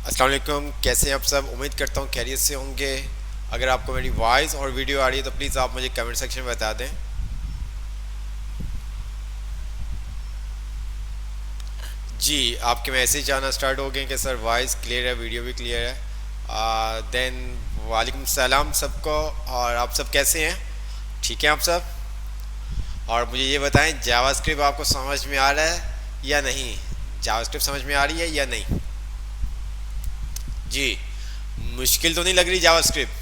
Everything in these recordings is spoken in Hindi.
अस्सलाम वालेकुम, कैसे हैं आप सब। उम्मीद करता हूँ खैरियत से होंगे। अगर आपको मेरी वॉइस और वीडियो आ रही है तो प्लीज़ आप मुझे कमेंट सेक्शन में बता दें। जी, आपके मैसेज आना स्टार्ट हो गए कि सर वॉइस क्लियर है, वीडियो भी क्लियर है। देन वालेकुम सलाम सबको। और आप सब कैसे हैं? ठीक हैं आप सब? और मुझे ये बताएं, जावास्क्रिप्ट आपको समझ में आ रहा है या नहीं? जावास्क्रिप्ट समझ में आ रही है या नहीं? जी, मुश्किल तो नहीं लग रही जावास्क्रिप्ट?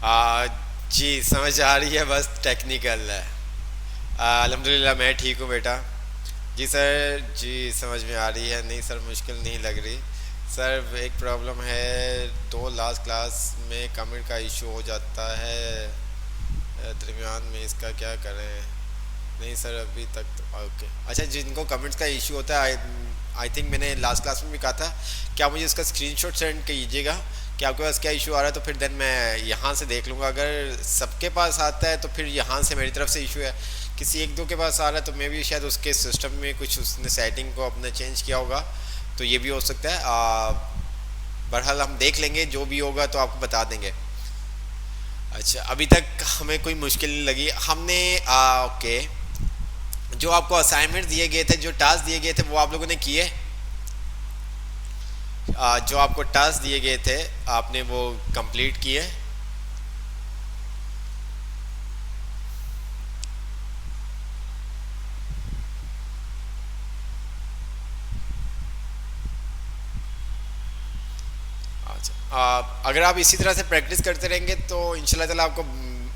आ, जी समझ आ रही है, बस टेक्निकल है। अल्हम्दुलिल्लाह मैं ठीक हूँ बेटा। जी सर, जी समझ में आ रही है। नहीं सर, मुश्किल नहीं लग रही। सर एक प्रॉब्लम है, दो लास्ट क्लास में कमेंट का इशू हो जाता है दरमियान में, इसका क्या करें? नहीं सर अभी तक तो ओके। अच्छा, जिनको कमेंट्स का इशू होता है, आई थिंक मैंने लास्ट क्लास में भी कहा था, क्या मुझे इसका स्क्रीनशॉट सेंड कीजिएगा कि आपके पास क्या इशू आ रहा है, तो फिर देन मैं यहाँ से देख लूँगा। अगर सबके पास आता है तो फिर यहाँ से मेरी तरफ से इशू है। किसी एक दो के पास आ रहा है तो मे भी शायद उसके सिस्टम में कुछ उसने सेटिंग को अपने चेंज किया होगा, तो ये भी हो सकता है। बहरहाल हम देख लेंगे, जो भी होगा तो आपको बता देंगे। अच्छा, अभी तक हमें कोई मुश्किल नहीं लगी। हमने ओके, जो आपको असाइनमेंट दिए गए थे, जो टास्क दिए गए थे, वो आप लोगों ने किए? जो आपको टास्क दिए गए थे, आपने वो कंप्लीट किए? अच्छा, अगर आप इसी तरह से प्रैक्टिस करते रहेंगे तो इंशाल्लाह ताला आपको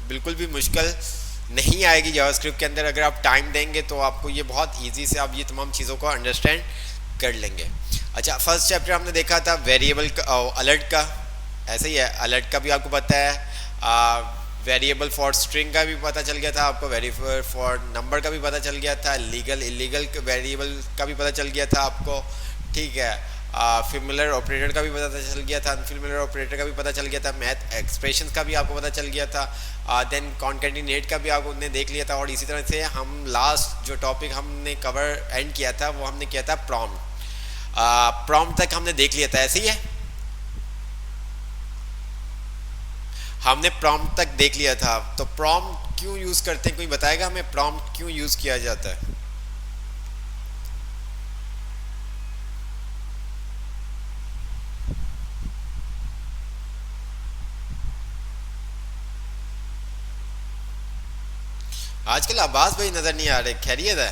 बिल्कुल भी मुश्किल नहीं आएगी जावास्क्रिप्ट के अंदर। अगर आप टाइम देंगे तो आपको ये बहुत इजी से आप ये तमाम चीज़ों को अंडरस्टैंड कर लेंगे। अच्छा, फर्स्ट चैप्टर हमने देखा था वेरिएबल का, अलर्ट का। ऐसे ही है, अलर्ट का भी आपको पता है। वेरिएबल फॉर स्ट्रिंग का भी पता चल गया था आपको, वेरिएबल फॉर नंबर का भी पता चल गया था, लीगल इलीगल वेरिएबल का भी पता चल गया था आपको। ठीक है, फिमिलर ऑपरेटर का भी पता चल गया था, अनफिमिलर ऑपरेटर का भी पता चल गया था, मैथ एक्सप्रेशन का भी आपको पता चल गया था। देन कॉन्केटिनेट का भी आपने देख लिया था। और इसी तरह से हम लास्ट जो टॉपिक हमने कवर एंड किया था वो हमने किया था प्रॉम्प्ट। प्रॉम्प्ट तक हमने देख लिया था, ऐसे ही है। हमने प्रॉम्प्ट तक देख लिया था। तो प्रॉम्प्ट क्यों यूज करते हैं, कोई बताएगा हमें प्रॉम्प्ट क्यों यूज किया जाता है? आजकल अब्बास भाई नजर नहीं आ रहे, खैरियत है?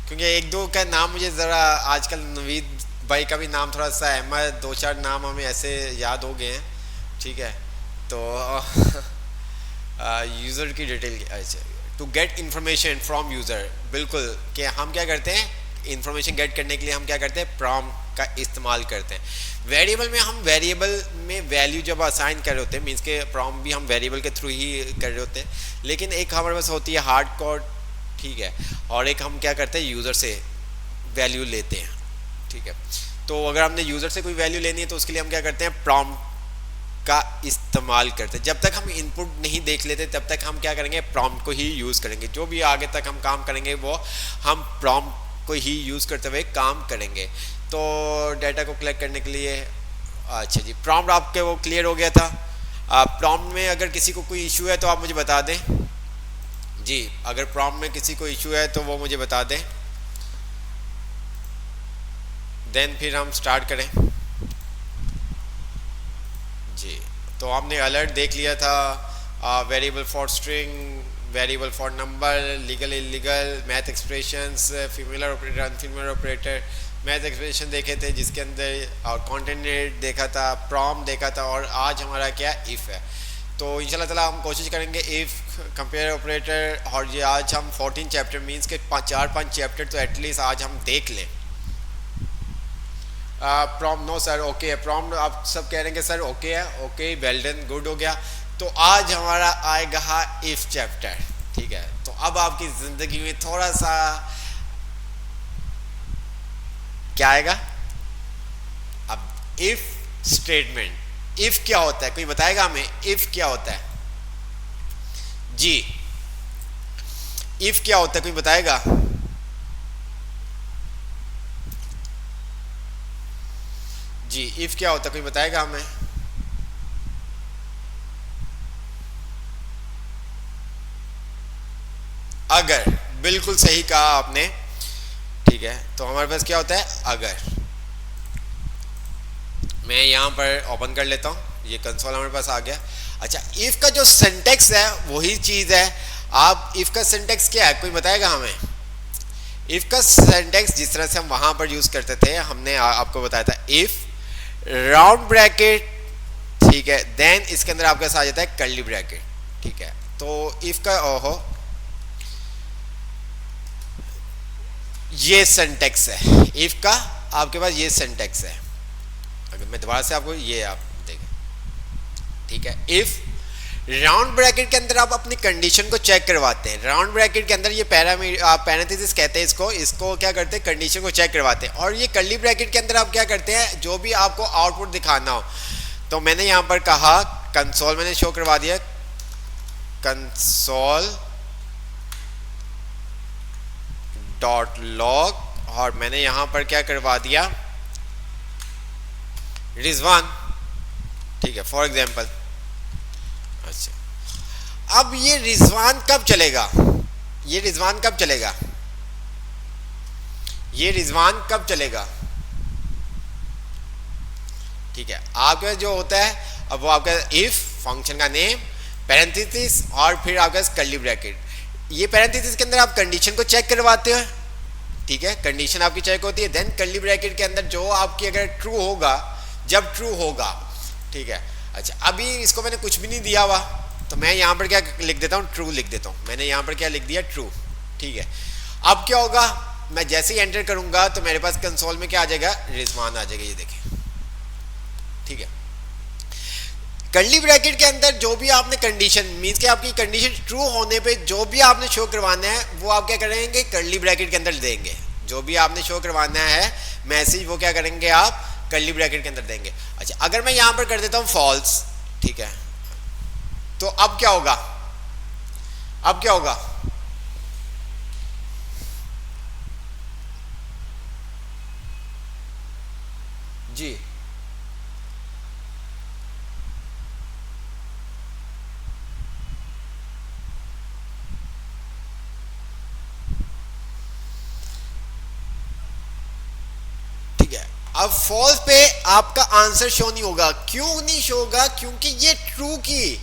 क्योंकि एक दो का नाम मुझे ज़रा, आजकल नवीद भाई का भी नाम थोड़ा सा अहमद, दो चार नाम हमें ऐसे याद हो गए हैं। ठीक है, तो यूज़र की डिटेल, अच्छा, to get information from user, बिल्कुल। कि हम क्या करते हैं, इंफॉर्मेशन गेट करने के लिए हम क्या करते हैं, प्रॉम्प्ट का इस्तेमाल करते हैं। वेरिएबल में हम वेरिएबल में वैल्यू जब असाइन कर रहे होते हैं, मीन्स के प्रॉम्प्ट भी हम वेरिएबल के थ्रू ही कर रहे होते हैं, लेकिन एक हमारे पास होती है हार्ड कोड। ठीक है, और एक हम क्या करते हैं, यूज़र से वैल्यू लेते हैं। ठीक है, तो अगर हमने यूज़र से कोई वैल्यू लेनी है तो उसके लिए हम क्या करते हैं, प्रॉम्प्ट का इस्तेमाल करते हैं। जब तक हम इनपुट नहीं देख लेते तब तक हम क्या करेंगे, प्रॉम्प्ट को ही यूज़ करेंगे। जो भी आगे तक हम काम करेंगे वो हम प्रॉम्प्ट को ही यूज़ करते हुए काम करेंगे। तो डाटा को कलेक्ट करने के लिए, अच्छा जी, प्रॉम्प्ट आपके वो क्लियर हो गया था। प्रॉम्प्ट में अगर किसी को कोई इशू है तो आप मुझे बता दें। जी, अगर प्रॉम्प्ट में किसी को इशू है तो वो मुझे बता दें, देन फिर हम स्टार्ट करें। जी, तो हमने अलर्ट देख लिया था, variable for string, variable for number, legal illegal, math expressions, familiar operator, unfamiliar operator, math expression देखे थे जिसके अंदर, और कॉन्टिनेंट देखा था, प्रॉम्प्ट देखा था, और आज हमारा क्या इफ़ है। तो इंशाल्लाह ताला हम कोशिश करेंगे इफ़, कंपेयर ऑपरेटर, और ये आज हम 14 चैप्टर मीन्स के 4-5 चैप्टर तो एटलीस्ट आज हम देख लें। प्रॉम्प्ट नो सर, ओके है प्रॉम्प्ट, आप सब कह रहे हैं कि सर ओके है, ओके वेल डन, गुड हो गया। तो आज हमारा आएगा इफ चैप्टर। ठीक है, तो अब आपकी ज़िंदगी में थोड़ा सा क्या आएगा? अब इफ स्टेटमेंट, इफ क्या होता है कोई बताएगा हमें? इफ क्या होता है जी? इफ क्या होता है कोई बताएगा? जी इफ क्या होता है कोई बताएगा हमें? अगर, बिल्कुल सही कहा आपने। ठीक है, तो हमारे पास क्या होता है? अगर। मैं यहां पर ओपन कर लेता हूं, ये कंसोल हमारे पास आ गया। अच्छा, इफ का जो सिंटेक्स है वही चीज है। आप इफ का सिंटेक्स क्या है कोई बताएगा हमें? इफ का सिंटेक्स जिस तरह से हम वहां पर यूज करते थे, हमने आपको बताया था, इफ राउंड ब्रैकेट, ठीक है, देन इसके अंदर आपके पास आ जाता है कर्ली ब्रैकेट। ठीक है, तो इफ का ओहो ये सिंटेक्स है इफ का, आपके पास ये सिंटेक्स है। अगर मैं दोबारा से आपको ये आप देखें, ठीक है, इफ राउंड ब्रैकेट के अंदर आप अपनी कंडीशन को चेक करवाते हैं। राउंड ब्रैकेट के अंदर ये पैरेंथेसिस कहते हैं इसको क्या करते हैं? कंडीशन को चेक करवाते हैं। और ये कर्ली ब्रैकेट के अंदर आप क्या करते हैं? जो भी आपको आउटपुट दिखाना हो, तो मैंने यहां पर कहा कंसोल, मैंने शो करवा दिया कंसोल डॉट लॉग, और मैंने यहां पर क्या करवा दिया? रिजवान। ठीक है, फॉर एग्जाम्पल। अच्छा, अब ये रिजवान कब चलेगा? ये रिजवान कब चलेगा? ये रिजवान कब चलेगा? ठीक है, आपके पास जो होता है, अब वो आपका इफ फंक्शन का नेम, पैरेंथेसिस, और फिर आपके पास कर्ली ब्रैकेट। ये पैरेंथेसिस के अंदर आप कंडीशन को चेक करवाते हो। ठीक है, कंडीशन आपकी चेक होती है, देन कर्ली ब्रैकेट के अंदर जो आपकी अगर ट्रू होगा, जब ट्रू होगा। ठीक है, अच्छा, अभी इसको मैंने कुछ भी नहीं दिया हुआ, तो मैं यहाँ पर क्या लिख देता हूँ? ट्रू लिख देता हूँ। मैंने यहाँ पर क्या लिख दिया? ट्रू। ठीक है, अब क्या होगा? मैं जैसे ही एंटर करूंगा तो मेरे पास कंसोल में क्या आ जाएगा? रिजवान आ जाएगा, ये देखिए। ठीक है, कर्ली ब्रैकेट के अंदर जो भी आपने कंडीशन, मींस कि आपकी कंडीशन ट्रू होने पे जो भी आपने शो करवाना है वो आप क्या करेंगे? कर्ली ब्रैकेट के अंदर देंगे। जो भी आपने शो करवाना है मैसेज, वो क्या करेंगे? आप कर्ली ब्रैकेट के अंदर देंगे। अच्छा, अगर मैं यहां पर कर देता हूं फॉल्स, ठीक है, तो अब क्या होगा? अब क्या होगा? जी अब फॉल्स पे आपका आंसर शो नहीं होगा। क्यों नहीं शो होगा? क्योंकि ये ट्रू की,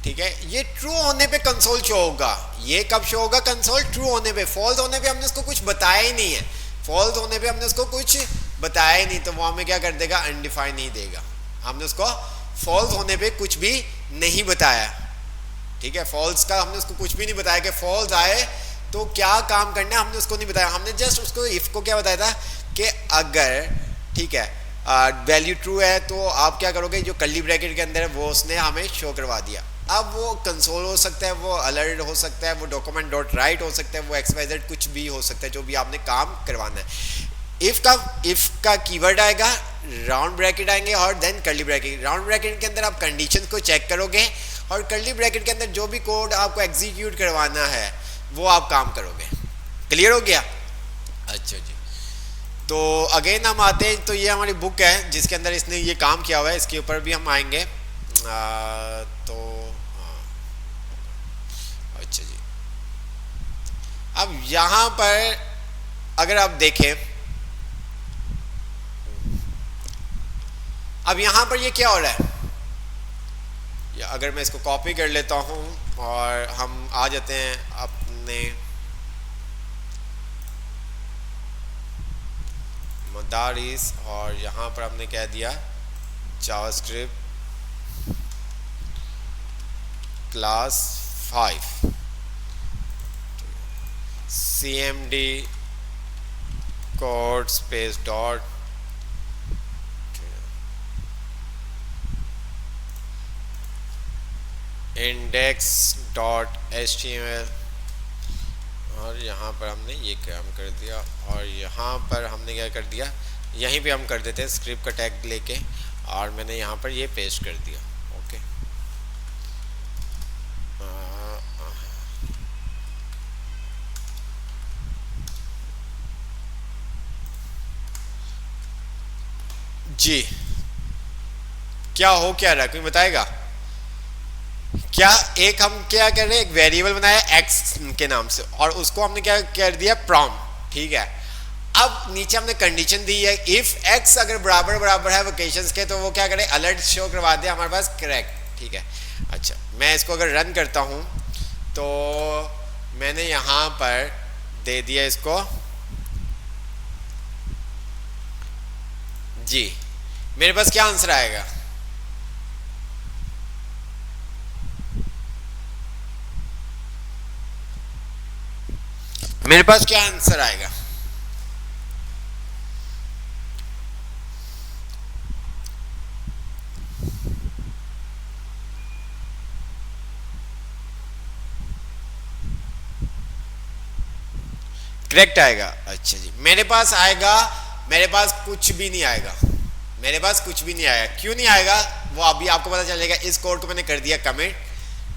ठीक है, ये ट्रू होने पे कंसोल शो होगा। ये कब शो होगा? कंसोल ट्रू होने पे। फॉल्स होने पे हमने उसको कुछ बताया ही नहीं है। फॉल्स होने पे हमने उसको कुछ बताया ही नहीं, तो वो हमें क्या कर देगा? अनडिफाइंड नहीं देगा। हमने उसको फॉल्स होने पे कुछ भी नहीं बताया। ठीक है, फॉल्स का हमने उसको कुछ भी नहीं बताया कि फॉल्स आए तो क्या काम करना है, हमने उसको नहीं बताया। हमने जस्ट उसको इफ को क्या बताया था कि अगर, ठीक है, वैल्यू ट्रू है तो आप क्या करोगे? जो कर्ली ब्रैकेट के अंदर है वो उसने हमें शो करवा दिया। अब वो कंसोल हो सकता है, वो अलर्ट हो सकता है, वो डॉक्यूमेंट डॉट राइट हो सकता है, वो XYZ कुछ भी हो सकता है, जो भी आपने काम करवाना है। इफ का कीवर्ड आएगा, राउंड ब्रैकेट आएंगे, और then curly bracket. Round bracket के अंदर आप कंडीशन को चेक करोगे, और कर्ली ब्रैकेट के अंदर जो भी कोड आपको एग्जीक्यूट करवाना है वो आप काम करोगे। क्लियर हो गया? अच्छा जी, तो अगेन हम आते हैं, तो ये हमारी बुक है जिसके अंदर इसने ये काम किया हुआ है, इसके ऊपर भी हम आएंगे। तो अच्छा जी, अब यहाँ पर अगर आप देखें, अब यहाँ पर ये क्या हो रहा है? या अगर मैं इसको कॉपी कर लेता हूँ और हम आ जाते हैं अपने मदारिस, और यहाँ पर हमने कह दिया JavaScript class 5 cmd code space dot index.html और यहाँ पर हमने ये काम कर दिया, और यहाँ पर हमने क्या कर दिया, यहीं पे हम कर देते हैं स्क्रिप्ट का टैग लेके, और मैंने यहाँ पर ये पेस्ट कर दिया। ओके, जी क्या हो क्या रहा है, कोई बताएगा क्या? एक हम क्या कर रहे हैं, एक वेरिएबल बनाया एक्स के नाम से, और उसको हमने क्या कर दिया, प्रॉम, ठीक है। अब नीचे हमने कंडीशन दी है, इफ एक्स अगर बराबर बराबर है वोकेशंस के, तो वो क्या करे, अलर्ट शो करवा दे हमारे पास करेक्ट, ठीक है। अच्छा, मैं इसको अगर रन करता हूं तो मैंने यहां पर दे दिया इसको, जी मेरे पास क्या आंसर आएगा, मेरे पास क्या आंसर आएगा, करेक्ट आएगा। अच्छा जी, मेरे पास आएगा, मेरे पास कुछ भी नहीं आएगा, मेरे पास कुछ भी नहीं आएगा। क्यों नहीं आएगा वो अभी आपको पता चलेगा। इस कोड को मैंने कर दिया कमेंट,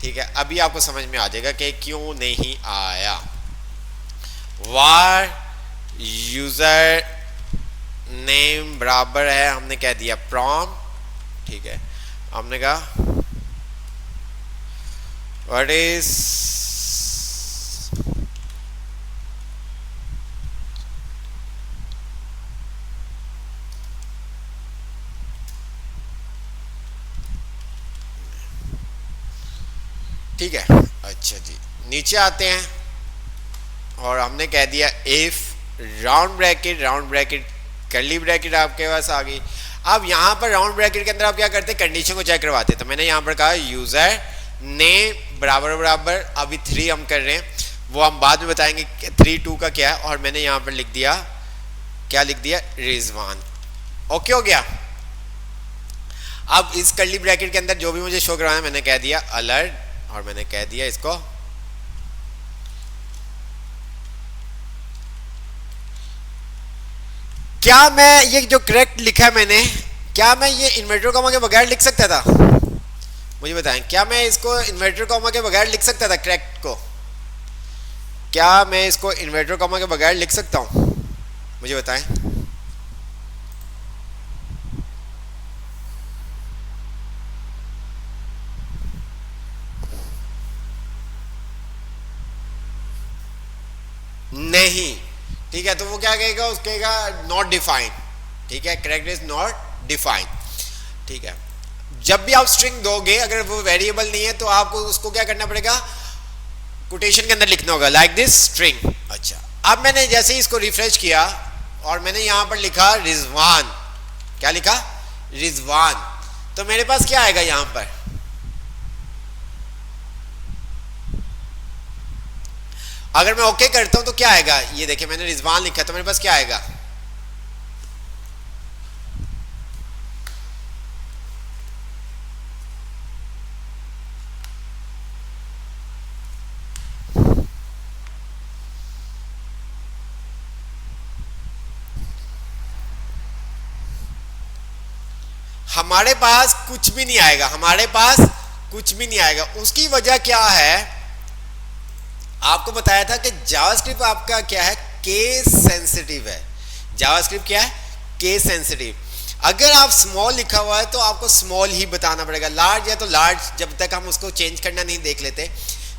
ठीक है, अभी आपको समझ में आ जाएगा कि क्यों नहीं आया। वार यूजर नेम बराबर है, हमने कह दिया प्रॉम, ठीक है, हमने कहा व्हाट इज ठीक है। अच्छा जी, नीचे आते हैं और हमने कह दिया if round bracket curly bracket आपके पास आ गई। अब यहाँ पर राउंड ब्रैकेट के अंदर आप क्या करते हैं, कंडीशन को चेक करवाते हैं। तो मैंने यहाँ पर कहा यूजर नेम बराबर बराबर, अभी 3 हम कर रहे हैं, वो हम बाद में बताएंगे 3 2 का क्या है, और मैंने यहाँ पर लिख दिया, क्या लिख दिया, रिजवान। ओके हो गया। अब इस कर्ली ब्रैकेट के अंदर जो भी मुझे शो करवाना है मैंने कह दिया अलर्ट, और मैंने कह दिया इसको क्या मैं ये जो करेक्ट लिखा है मैंने, क्या मैं ये इन्वर्टर कॉमा के बगैर लिख सकता था, मुझे बताएं, क्या मैं इसको इन्वर्टर कॉमा के बगैर लिख सकता था करेक्ट को, क्या मैं इसको इन्वर्टर कॉमा के बगैर लिख सकता हूं, मुझे बताएं। नहीं, ठीक है, तो वो क्या कहेगा, उसको कहेगा नॉट डिफाइंड, ठीक है, करेक्ट इज नॉट डिफाइंड, ठीक है। जब भी आप स्ट्रिंग दोगे, अगर वो वेरिएबल नहीं है तो आपको उसको क्या करना पड़ेगा, कोटेशन के अंदर लिखना होगा, लाइक दिस स्ट्रिंग। अच्छा, अब मैंने जैसे ही इसको रिफ्रेश किया और मैंने यहां पर लिखा रिजवान, क्या लिखा, रिजवान, तो मेरे पास क्या आएगा यहां पर, अगर मैं ओके करता हूं तो क्या आएगा, ये देखिए मैंने रिजवान लिखा, तो मेरे पास क्या आएगा, हमारे पास कुछ भी नहीं आएगा, हमारे पास कुछ भी नहीं आएगा। उसकी वजह क्या है, आपको बताया था कि जावास्क्रिप्ट आपका क्या है, केस सेंसिटिव है। जावास्क्रिप्ट क्या है, केस सेंसिटिव। अगर आप स्मॉल लिखा हुआ है तो आपको स्मॉल ही बताना पड़ेगा, लार्ज है तो लार्ज, जब तक हम उसको चेंज करना नहीं देख लेते।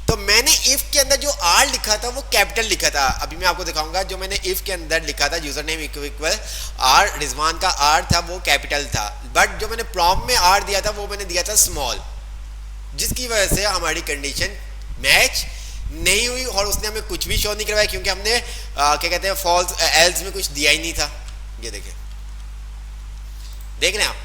तो मैंने इफ के अंदर जो आर लिखा था वो कैपिटल लिखा था, अभी मैं आपको दिखाऊंगा। जो मैंने इफ के अंदर लिखा था user name equal R, Rizwan का आर था वो कैपिटल था, बट जो मैंने प्रॉम्प्ट में आर दिया था वो मैंने दिया था स्मॉल, जिसकी वजह से हमारी कंडीशन मैच नहीं हुई और उसने हमें कुछ भी शो नहीं करवाया, क्योंकि हमने क्या कहते हैं फॉल्स एल्स में कुछ दिया ही नहीं था। ये देखें, देख रहे हैं आप,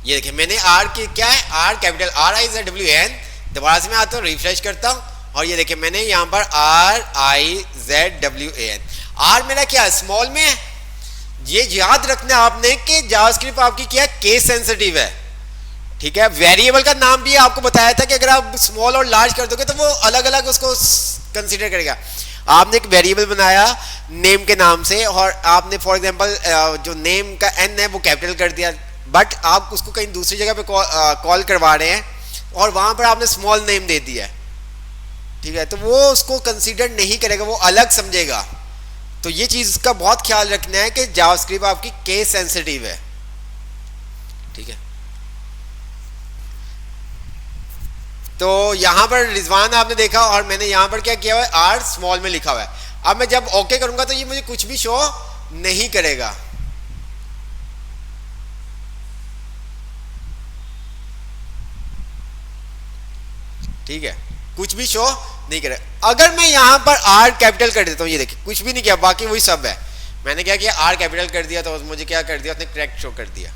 ये देखिए मैंने आर की क्या है, R capital R I Z W N, दोबारा से मैं आता हूँ रिफ्रेश करता हूँ और ये देखिए मैंने यहाँ पर R I Z W A N, R मेरा क्या स्मॉल में है। ये याद रखना आपने कि जावास्क्रिप्ट आपकी क्या केस सेंसिटिव है, ठीक है, वेरिएबल का नाम भी आपको बताया था कि अगर आप स्मॉल और लार्ज कर दोगे तो वो अलग अलग उसको कंसीडर करेगा। आपने एक वेरिएबल बनाया नेम के नाम से और आपने फॉर एग्जांपल जो नेम का एन है वो कैपिटल कर दिया, बट आप उसको कहीं दूसरी जगह पे कॉल करवा रहे हैं और वहां पर आपने स्मॉल नेम दे दिया है, ठीक है, तो वो उसको कंसीडर नहीं करेगा, वो अलग समझेगा। तो ये चीज का बहुत ख्याल रखना है कि जावास्क्रिप्ट आपकी केस सेंसिटिव है, ठीक है। तो यहां पर रिजवान आपने देखा और मैंने यहां पर क्या किया हुआ है, आर स्मॉल में लिखा हुआ है। अब मैं जब ओके करूंगा तो ये मुझे कुछ भी शो नहीं करेगा, ठीक है, कुछ भी शो नहीं करेगा। अगर मैं यहां पर आर कैपिटल कर देता हूं, ये देखिए कुछ भी नहीं किया, बाकी वही सब है। मैंने क्या किया, आर कैपिटल कर दिया तो मुझे क्या कर दिया, उसने करेक्ट शो कर दिया।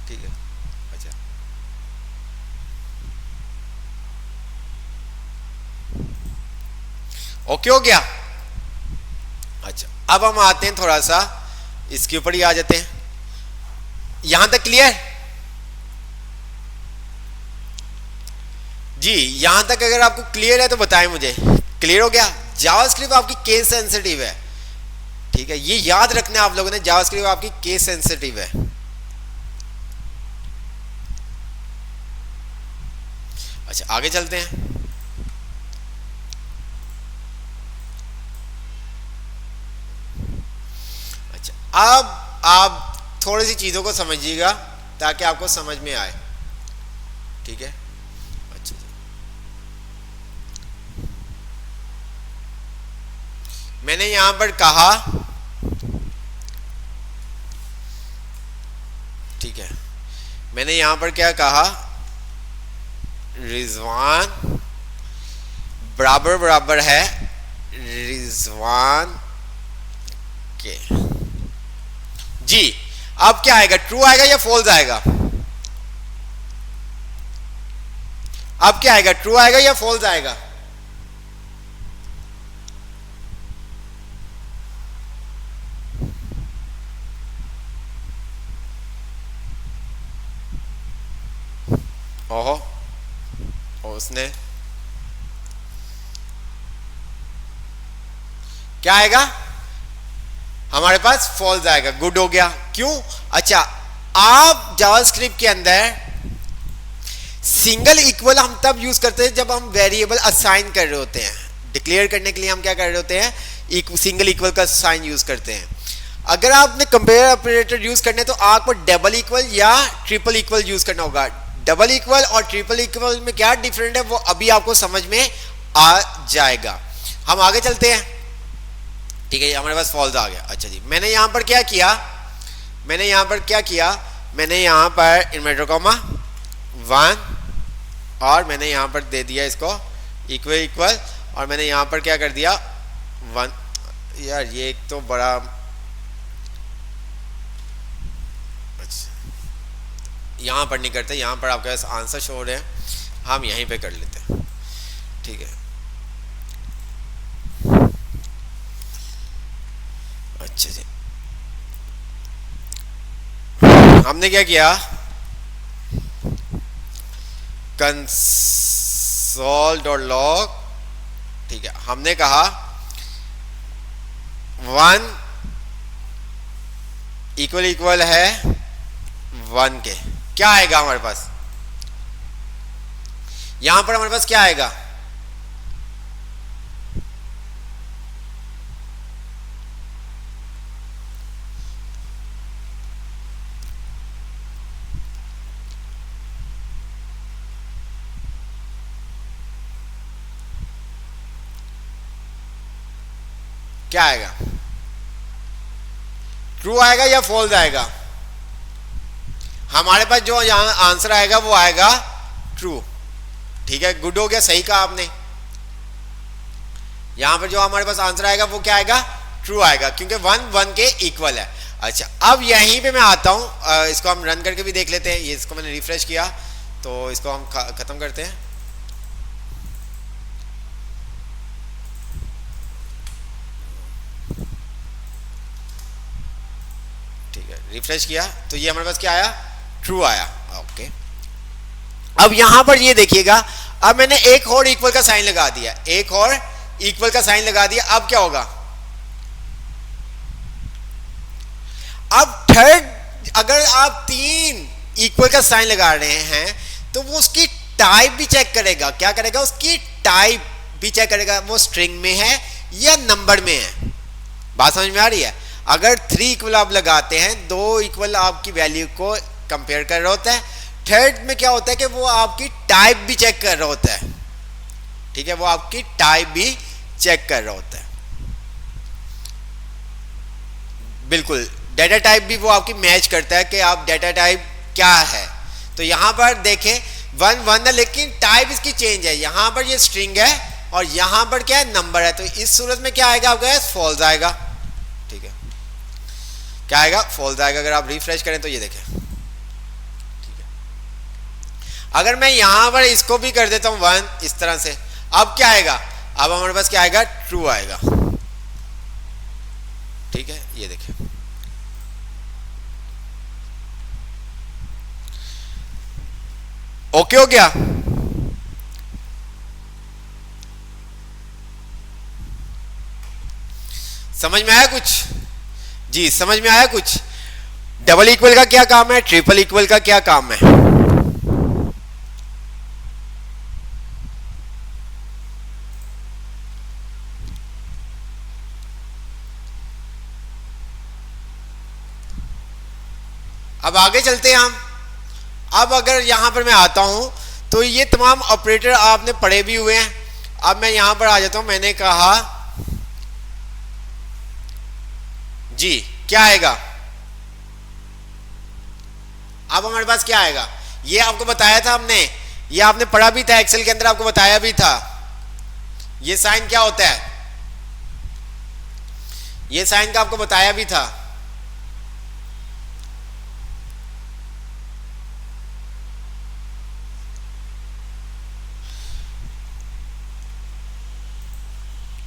ठीक है, अच्छा ओके हो गया। अच्छा अब हम आते हैं थोड़ा सा इसके ऊपर ही आ जाते हैं। यहां तक क्लियर जी? यहां तक अगर आपको क्लियर है तो बताएं मुझे, क्लियर हो गया? जावास्क्रिप्ट आपकी केस सेंसिटिव है, ठीक है, ये याद रखना आप लोगों ने, जावास्क्रिप्ट आपकी केस सेंसिटिव है। अच्छा आगे चलते हैं। अच्छा अब आप थोड़ी सी चीजों को समझिएगा ताकि आपको समझ में आए, ठीक है। अच्छा मैंने यहां पर कहा, ठीक है, मैंने यहां पर क्या कहा, रिजवान बराबर बराबर है रिजवान के जी। अब क्या आएगा, ट्रू आएगा या फॉल्स आएगा? अब क्या आएगा, ट्रू आएगा या फॉल्स आएगा? ओहो उसने क्या आएगा, हमारे पास फॉल्स आएगा। गुड हो गया, क्यों? अच्छा आप जावास्क्रिप्ट के अंदर सिंगल इक्वल हम तब यूज करते हैं जब हम वेरिएबल असाइन कर रहे होते हैं। डिक्लेयर करने के लिए हम क्या कर रहे होते हैं, सिंगल इक्वल का साइन यूज करते हैं। अगर आपने कंपेयर ऑपरेटर यूज करने तो आपको डबल इक्वल या ट्रिपल इक्वल यूज करना होगा। डबल इक्वल और ट्रिपल इक्वल में क्या डिफरेंट है वो अभी आपको समझ में आ जाएगा। हम आगे चलते हैं, ठीक है, हमारे पास फॉल्स आ गया। अच्छा जी, मैंने यहां पर क्या किया, मैंने यहां पर क्या किया, मैंने यहां पर इनवर्टर कॉमा 1 और मैंने यहां पर दे दिया इसको इक्वल इक्वल और मैंने यहां पर क्या कर दिया 1। यार ये एक तो बड़ा, यहां पर नहीं करते, यहां पर आपके पास आंसर शो हो रहे हैं, हम यहीं पे कर लेते हैं, ठीक है। अच्छा जी, हमने क्या किया, कंसोल डॉट लॉग, ठीक है, हमने कहा 1 इक्वल इक्वल है 1 के। क्या आएगा हमारे पास, यहां पर हमारे पास क्या आएगा, क्या आएगा, ट्रू आएगा या फॉल्स आएगा? हमारे पास जो यहां आंसर आएगा वो आएगा ट्रू, ठीक है। गुड हो गया, सही कहा आपने। यहां पर जो हमारे पास आंसर आएगा वो क्या आएगा, ट्रू आएगा, क्योंकि 1 1 के इक्वल है। अच्छा अब यहीं पे मैं आता हूं, इसको हम रन करके भी देख लेते हैं। ये इसको मैंने रिफ्रेश किया तो इसको हम खत्म करते हैं। रिफ्रेश किया तो ये हमारे पास क्या आया, ट्रू आया। ओके, अब यहां पर ये देखिएगा, अब मैंने एक और इक्वल का साइन लगा दिया, एक और इक्वल का साइन लगा दिया। अब क्या होगा, अब थर्ड अगर आप 3 इक्वल का साइन लगा रहे हैं तो वो उसकी टाइप भी चेक करेगा। क्या करेगा, उसकी टाइप भी चेक करेगा, वो स्ट्रिंग में है या नंबर में है। बात समझ में आ रही है। अगर 3 इक्वल आप लगाते हैं, 2 इक्वल आपकी वैल्यू को कंपेयर कर रहा होता है, थर्ड में क्या होता है कि वो आपकी टाइप भी चेक कर रहा होता है। ठीक है, वो आपकी टाइप भी चेक कर रहा होता है। बिल्कुल, डेटा टाइप भी वो आपकी मैच करता है कि आप डेटा टाइप क्या है। तो यहां पर देखें 1 1 है, लेकिन टाइप इसकी चेंज है। यहां पर ये स्ट्रिंग है और यहां पर क्या है, नंबर है। तो इस सूरत में क्या आएगा आपका, फॉल्स आएगा। ठीक है, क्या आएगा, फॉल्स आएगा। अगर आप रिफ्रेश करें तो ये देखें, ठीक है। अगर मैं यहां पर इसको भी कर देता हूं 1 इस तरह से, अब क्या आएगा, अब हमारे पास क्या आएगा, ट्रू आएगा। ठीक है, ये देखें। ओके हो गया। समझ में आया कुछ जी, समझ में आया कुछ। डबल इक्वल का क्या काम है, ट्रिपल इक्वल का क्या काम है। अब आगे चलते हैं हम। अब अगर यहां पर मैं आता हूं तो ये तमाम ऑपरेटर आपने पढ़े भी हुए हैं। अब मैं यहां पर आ जाता हूं। मैंने कहा जी, क्या आएगा, अब हमारे पास क्या आएगा, ये आपको बताया था हमने, ये आपने पढ़ा भी था, एक्सेल के अंदर आपको बताया भी था। ये साइन क्या होता है, ये साइन का आपको बताया भी था।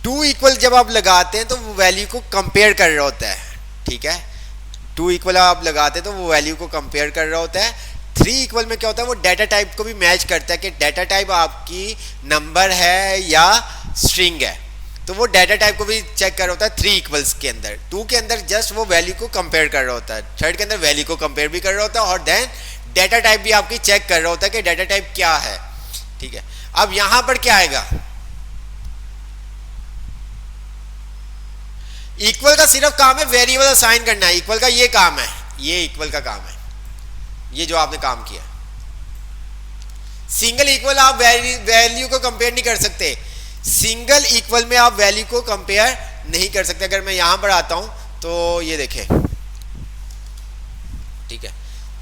टू इक्वल जब आप लगाते हैं तो वो वैल्यू को कंपेयर कर रहा होता है। ठीक है, 2 इक्वल आप लगाते हैं तो वो वैल्यू को कंपेयर कर रहा होता है। 3 इक्वल में क्या होता है, वो डाटा टाइप को भी मैच करता है कि डाटा टाइप आपकी नंबर है या स्ट्रिंग है। तो वो डाटा टाइप को भी चेक कर रहा होता है 3 इक्वल्स के अंदर। 2 के अंदर जस्ट वो वैल्यू को कंपेयर कर रहा होता है, थर्ड के अंदर वैल्यू को कंपेयर भी कर रहा होता है और देन डाटा टाइप भी आपकी चेक कर रहा होता है कि डाटा टाइप क्या है। ठीक है, अब यहां पर क्या आएगा, इक्वल का सिर्फ काम है वेरिएबल असाइन करना है। इक्वल का ये काम है, ये इक्वल का काम है, ये जो आपने काम किया। सिंगल इक्वल आप वैल्यू को कंपेयर नहीं कर सकते, सिंगल इक्वल में आप वैल्यू को कंपेयर नहीं कर सकते। अगर मैं यहां पर आता हूं तो ये देखें, ठीक है,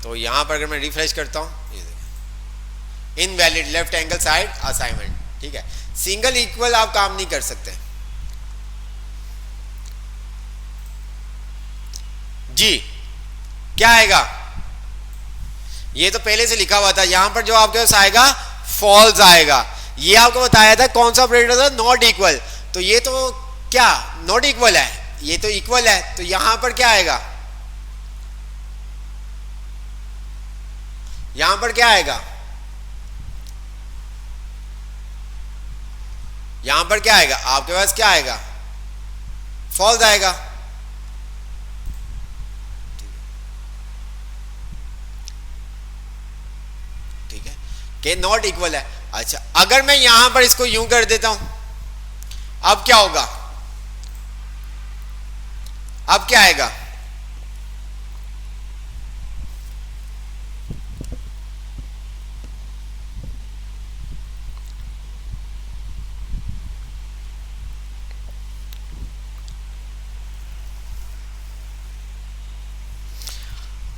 तो यहां पर अगर मैं रिफ्रेश करता हूं, ये देखें, invalid left angle side assignment. ठीक है, सिंगल इक्वल आप काम नहीं कर सकते जी। क्या आएगा, ये तो पहले से लिखा हुआ था, यहां पर जो आपके पास आएगा फॉल्स आएगा। ये आपको बताया था कौन सा ऑपरेटर था, नॉट इक्वल। तो ये तो क्या नॉट इक्वल है, ये तो इक्वल है, तो यहां पर क्या आएगा, यहां पर क्या आएगा, यहां पर क्या आएगा, आपके पास क्या आएगा, फॉल्स आएगा। ठीक है, कि नॉट इक्वल है। अच्छा, अगर मैं यहां पर इसको यूं कर देता हूं, अब क्या होगा, अब क्या आएगा,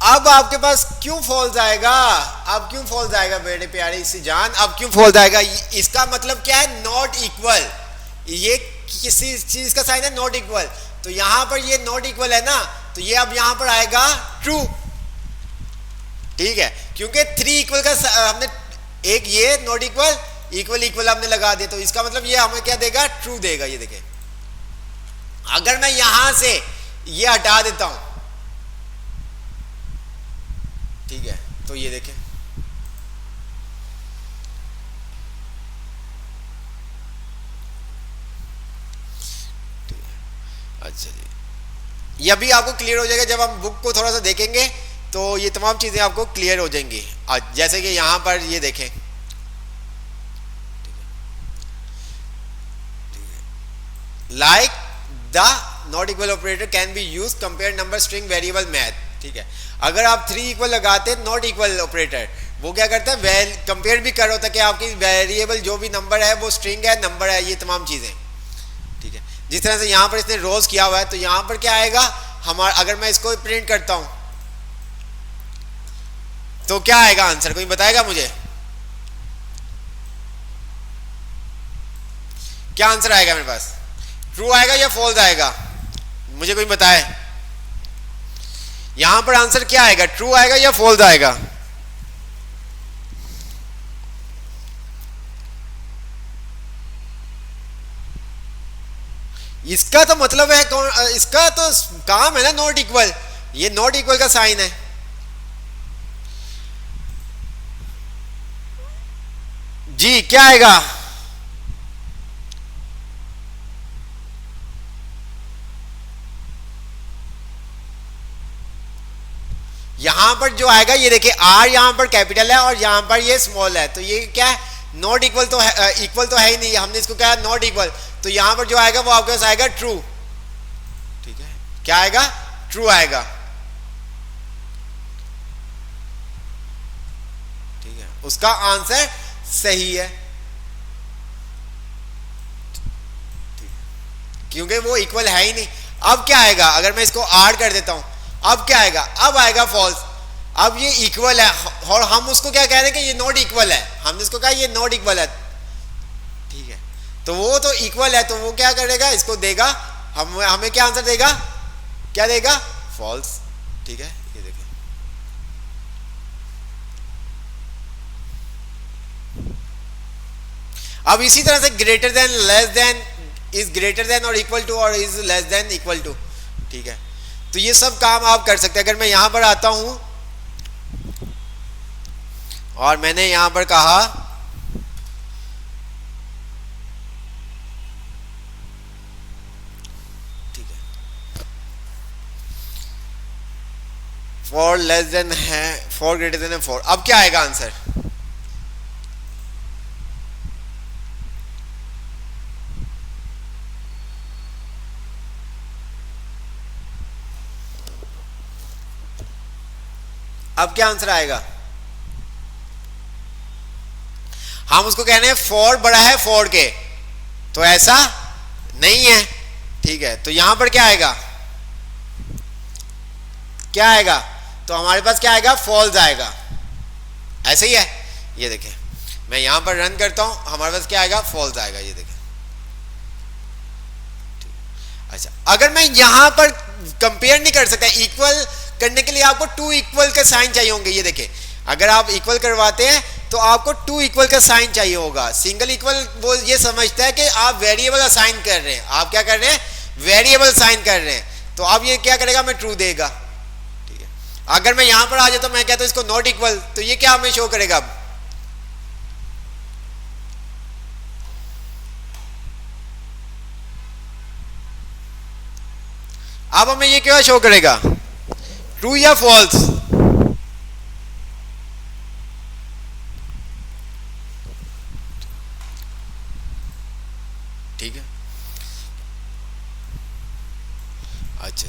अब आपके पास क्यों फॉल्स आएगा, अब क्यों फॉल्स आएगा बेटे प्यारे सी जान, अब क्यों फॉल्स आएगा, इसका मतलब क्या है, नॉट इक्वल। ये किसी चीज का साइन है नॉट इक्वल, तो यहां पर ये नॉट इक्वल है ना, तो ये अब यहां पर आएगा ट्रू। ठीक है, क्योंकि 3 इक्वल का हमने एक ये नॉट इक्वल इक्वल इक्वल हमने लगा दिया, तो इसका मतलब ये हमें क्या देगा, ट्रू देगा। ये देखें, अगर मैं यहां से ये हटा देता हूं, तो ये देखें, अच्छा जी, ये भी आपको क्लियर हो जाएगा जब हम बुक को थोड़ा सा देखेंगे, तो ये तमाम चीज़ें आपको क्लियर हो जाएंगी। जैसे कि यहाँ पर ये देखें, like the not equal operator can be use compare number string variable math. ठीक है, अगर आप 3 इक्वल लगाते हैं नॉट इक्वल ऑपरेटर, वो क्या करता है, कंपेयर भी करो ताकि आपकी वेरिएबल जो भी नंबर है वो स्ट्रिंग है, नंबर है, ये तमाम चीज़ें। ठीक है, जिस तरह से यहाँ पर इसने रोज किया हुआ है, तो यहाँ पर क्या आएगा हमारा, अगर मैं इसको प्रिंट करता हूँ तो क्या आएगा आंसर, कोई बताएगा मुझे क्या आंसर आएगा मेरे पास, ट्रू आएगा या फॉल्स आएगा, मुझे कोई बताए। यहां पर आंसर क्या आएगा, ट्रू आएगा या फॉल्स आएगा। इसका तो मतलब है कौन, इसका तो काम है ना नॉट इक्वल, ये नॉट इक्वल का साइन है। जी क्या आएगा, यहां पर जो आएगा ये देखिए, आर यहां पर कैपिटल है और यहां पर ये स्मॉल है, तो ये क्या है, नॉट इक्वल तो है, इक्वल तो है ही नहीं, हमने इसको क्या है नॉट इक्वल, तो यहां पर जो आएगा वो आपके पास आएगा ट्रू। ठीक है, क्या आएगा, ट्रू आएगा। ठीक है, उसका आंसर सही है, क्योंकि वो इक्वल है ही नहीं। अब क्या आएगा, अगर मैं इसको ऐड कर देता हूं, अब क्या आएगा, अब आएगा फॉल्स। अब ये इक्वल है और हम उसको क्या कह रहे हैं कि ये नॉट इक्वल है, हमने इसको कहा ये नॉट इक्वल है। ठीक है, तो वो तो इक्वल है, तो वो क्या करेगा, इसको देगा, हमें क्या आंसर देगा, क्या देगा, फॉल्स। ठीक है, ये देखिए, अब इसी तरह से greater than, less than, is greater than और इक्वल टू, और is less than equal to. ठीक है, तो ये सब काम आप कर सकते हैं। अगर मैं यहां पर आता हूं और मैंने यहां पर कहा ठीक है, फॉर लेस देन है, फॉर ग्रेटर देन है 4, अब क्या आएगा आंसर, अब क्या आंसर आएगा, हम उसको कहने हैं फोर बड़ा है 4 के, तो ऐसा नहीं है। ठीक है, तो यहां पर क्या आएगा, क्या आएगा, तो हमारे पास क्या आएगा, फॉल्स आएगा, ऐसे ही है। ये देखें, मैं यहां पर रन करता हूं, हमारे पास क्या आएगा, फॉल्स आएगा, ये देखें। अच्छा, अगर मैं यहां पर कंपेयर नहीं कर सकता, इक्वल करने के लिए आपको 2 इक्वल का साइन चाहिए होंगे। ये देखें, अगर आप इक्वल करवाते हैं तो आपको 2 इक्वल का साइन चाहिए होगा। सिंगल इक्वल वो ये समझता है कि आप वेरिएबल असाइन कर रहे हैं, आप क्या कर रहे हैं, वेरिएबल साइन कर रहे हैं, तो अब ये क्या करेगा, मैं ट्रू देगा। ठीक है, अगर मैं यहां पर आ जाता तो मैं कहता हूं इसको नॉट इक्वल, तो ये क्या हमें शो करेगा, अब हमें ये क्या शो करेगा, ट्रू या फॉल्स। ठीक है, अच्छा,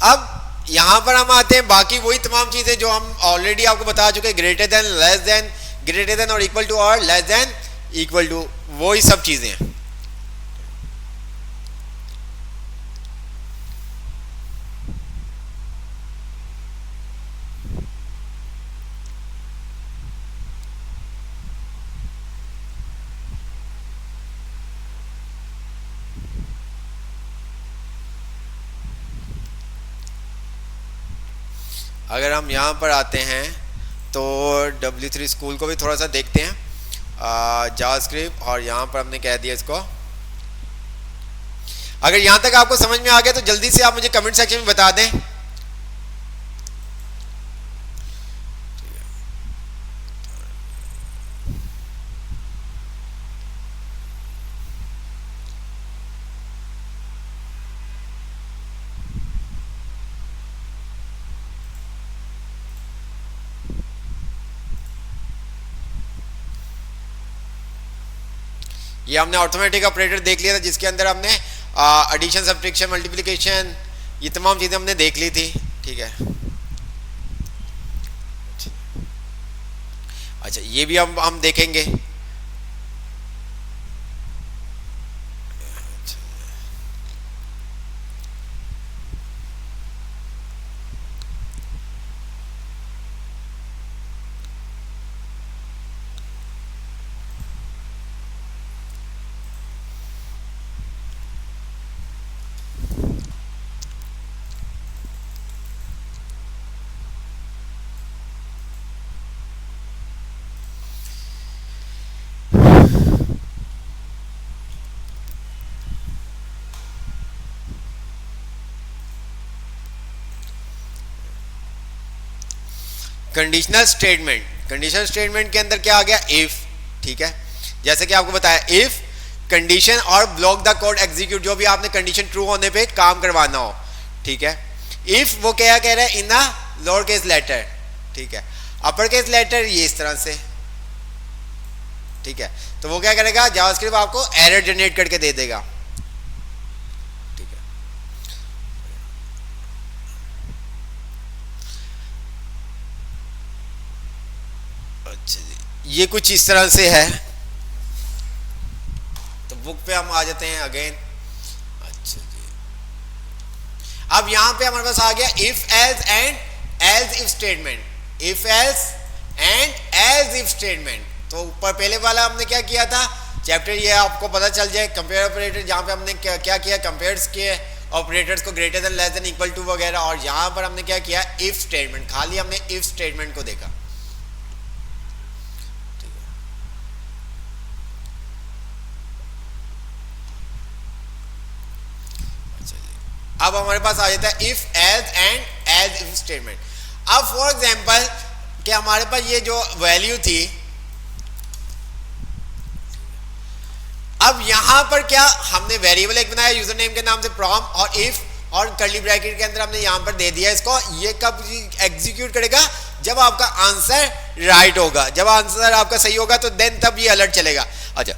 अब यहां पर हम आते हैं, बाकी वही तमाम चीजें जो हम ऑलरेडी आपको बता चुके, greater than, less than, greater than और इक्वल टू, और लेस देन इक्वल टू, वही सब चीजें हैं। अगर हम यहाँ पर आते हैं तो W3 स्कूल को भी थोड़ा सा देखते हैं, जावास्क्रिप्ट, और यहाँ पर हमने कह दिया इसको। अगर यहाँ तक आपको समझ में आ गया तो जल्दी से आप मुझे कमेंट सेक्शन में बता दें। ये हमने ऑटोमेटिक ऑपरेटर देख लिया था जिसके अंदर हमने एडिशन, सब्ट्रैक्शन, मल्टीप्लिकेशन, ये तमाम चीज़ें हमने देख ली थी। ठीक है, अच्छा ये भी हम देखेंगे। कंडीशनल स्टेटमेंट, कंडीशनल स्टेटमेंट के अंदर क्या आ गया, इफ। ठीक है, जैसे कि आपको बताया, इफ कंडीशन और ब्लॉक द कोड एग्जीक्यूट, जो भी आपने कंडीशन ट्रू होने पे काम करवाना हो। ठीक है, इफ वो क्या कह रहा है, इन अ लोअर केस लेटर। ठीक है, अपर केस लेटर ये इस तरह से। ठीक है, तो वो क्या करेगा, जावास्क्रिप्ट आपको एरर जनरेट करके दे देगा। ठीक है, अच्छा जी, ये कुछ इस तरह से है। तो बुक पे हम आ जाते हैं अगेन। अच्छा जी, अब यहां पे हमारे पास आ गया if else and else if statement. If else and else if statement. तो ऊपर पहले वाला हमने क्या किया था चैप्टर, ये आपको पता चल जाए, कंपेयर ऑपरेटर, जहां पे हमने क्या किया, कंपेयर्स किए ऑपरेटर्स को greater than, less than, equal to वगैरह। और यहां पर हमने क्या किया, इफ स्टेटमेंट, खाली हमने इफ स्टेटमेंट को देखा। अब हमारे पास आ जाता है if else and else if statement. अब फॉर एग्जांपल कि हमारे पास ये जो वैल्यू थी, अब यहां पर क्या हमने वेरिएबल एक बनाया यूजर नेम के नाम से प्रॉम, और इफ और कर्ली ब्रैकेट के अंदर हमने यहां पर दे दिया इसको। ये कब एग्जीक्यूट करेगा, जब आपका आंसर राइट होगा। जब आंसर आपका सही होगा तो देन तब ये अलर्ट चलेगा। अच्छा,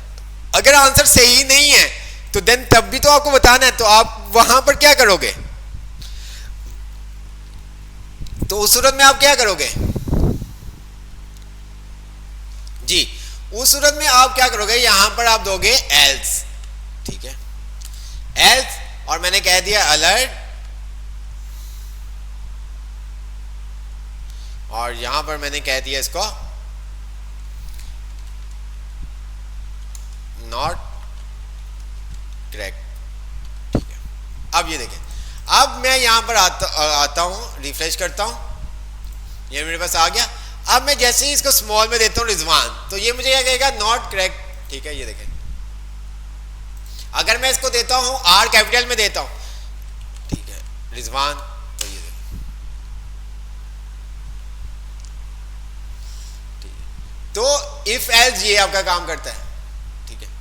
अगर आंसर सही नहीं है तो देन तब भी तो आपको बताना है, तो आप वहां पर क्या करोगे, तो उस सूरत में आप क्या करोगे जी, उस सूरत में आप क्या करोगे, यहां पर आप दोगे एल्स। ठीक है, एल्स, और मैंने कह दिया अलर्ट, और यहां पर मैंने कह दिया इसको नॉट करेक्ट। ठीक है, अब ये देखें, अब मैं यहां पर आता हूं, रिफ्रेश करता हूं, ये मेरे पास आ गया। अब मैं जैसे ही इसको स्मॉल में देता हूं रिजवान, तो ये मुझे क्या कहेगा, नॉट करेक्ट। ठीक है, ये देखें, अगर मैं इसको देता हूं आर कैपिटल में देता हूं, ठीक है, रिजवान, तो ये देखें, ठीक है, तो इफ एल्स ये आपका काम करता है। ठीक है,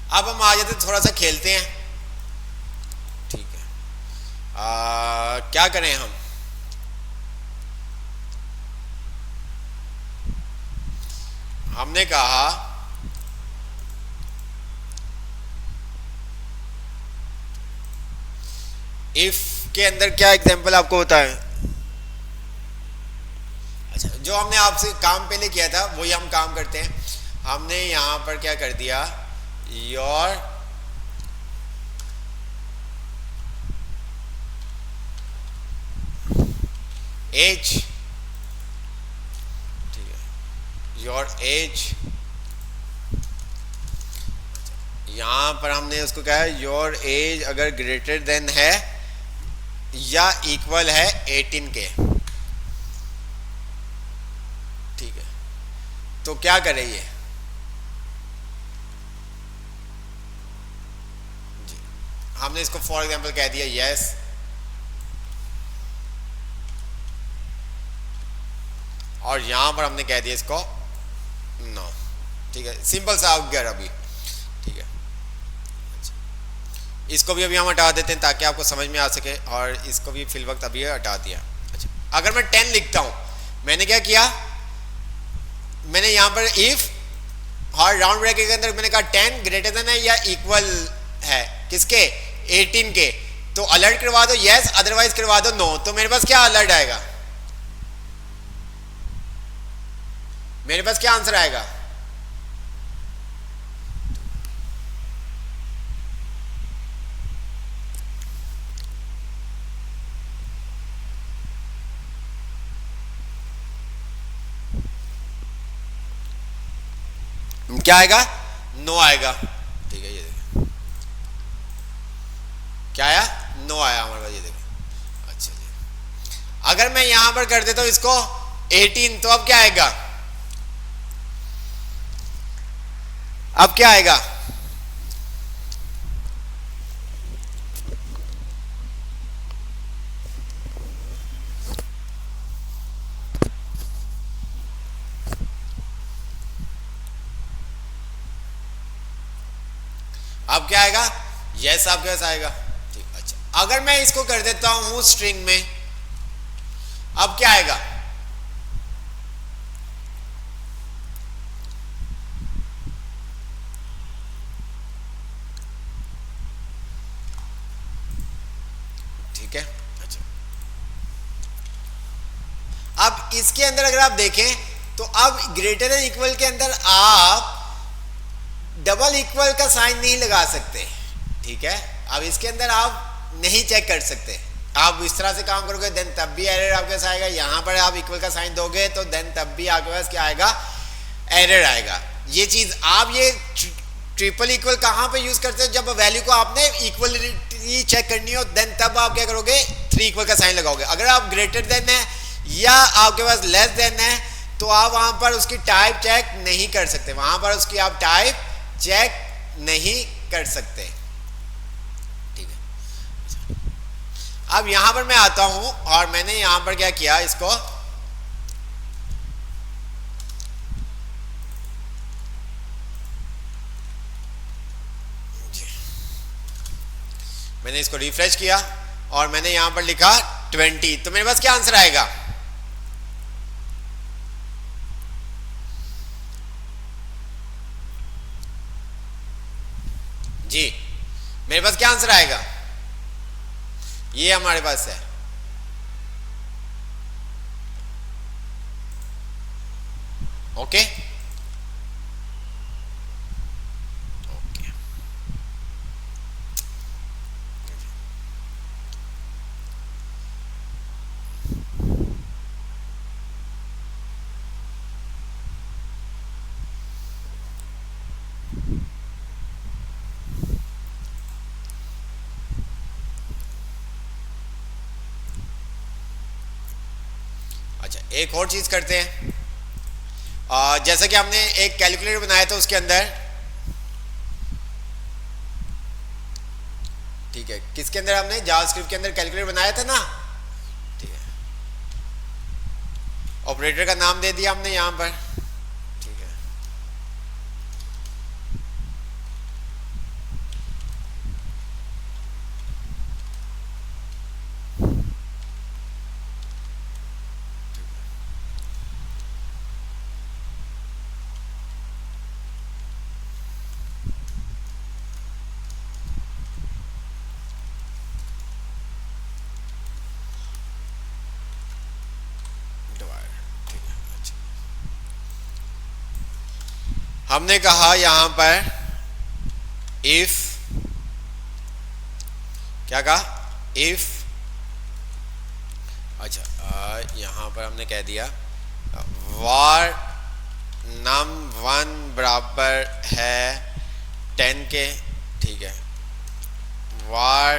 अब हम आ जाते थोड़ा सा खेलते हैं। ठीक है, क्या करें हम, हमने कहा इफ के अंदर क्या एग्जांपल आपको बताएं। अच्छा, जो हमने आपसे काम पहले किया था वही हम काम करते हैं। हमने यहां पर क्या कर दिया, योर एज, ठीक है, योर एज, यहां पर हमने उसको कहा है योर एज अगर ग्रेटर देन है या इक्वल है 18 के। ठीक है, तो क्या करें ये, हमने इसको फॉर एग्जांपल कह दिया यस, और यहां पर हमने कह दिया इसको नो। ठीक है, सिंपल सा आउट गया अभी। ठीक है, इसको भी अभी हम हटा देते हैं ताकि आपको समझ में आ सके, और इसको भी फिल वक्त अभी हटा दिया। अच्छा, अगर मैं 10 लिखता हूं, मैंने क्या किया, मैंने यहां पर इफ और राउंड ब्रैकेट के अंदर मैंने कहा 10 ग्रेटर देन है या इक्वल है किसके, 18 के, तो अलर्ट करवा दो यस, अदरवाइज करवा दो नो। तो मेरे पास क्या अलर्ट आएगा, मेरे पास क्या आंसर आएगा, क्या आएगा, नो आएगा। ठीक है, ये देखिए क्या आया, नो आया हमारे पास, ये देखिए। अच्छा जी, अगर मैं यहां पर कर देता हूं इसको 18, तो अब क्या आएगा, अब क्या आएगा, अब क्या आएगा, यस आपके पास आएगा। ठीक, अच्छा, अगर मैं इसको कर देता हूं स्ट्रिंग में, अब क्या आएगा, ठीक है। अच्छा, अब इसके अंदर अगर आप देखें तो अब ग्रेटर देन इक्वल के अंदर आप डबल इक्वल का साइन नहीं लगा सकते। ठीक है, अब इसके अंदर आप नहीं चेक कर सकते, आप इस तरह से काम करोगे देन तब भी एरर आपके पास आएगा। यहां पर आप इक्वल का साइन दोगे तो देन तब भी आपके पास क्या आएगा, एरर आएगा। ये चीज आप ये ट्रिपल इक्वल कहां पे यूज करते हो, जब वैल्यू को आपने इक्वलिटी चेक करनी हो देन तब आप क्या करोगे, 3 इक्वल का साइन लगाओगे। अगर आप ग्रेटर देन है या आपके पास लेस देन है तो आप वहां पर उसकी टाइप चेक नहीं कर सकते, वहां पर उसकी आप टाइप चेक नहीं कर सकते। ठीक है, अब यहां पर मैं आता हूं और मैंने यहां पर क्या किया, इसको मैंने इसको रिफ्रेश किया और मैंने यहां पर लिखा 20, तो मेरे पास क्या आंसर आएगा, जी मेरे पास क्या आंसर आएगा, ये हमारे पास है। ओके, ओके, अच्छा, एक और चीज करते हैं। जैसा कि हमने एक कैलकुलेटर बनाया था उसके अंदर, ठीक है, किसके अंदर, हमने जावास्क्रिप्ट के अंदर कैलकुलेटर बनाया था ना। ठीक है, ऑपरेटर का नाम दे दिया हमने यहां पर। ठीक है, हमने कहा यहां पर इफ, क्या कहा, इफ, अच्छा यहां पर हमने कह दिया var num1 बराबर है 10 के। ठीक है, var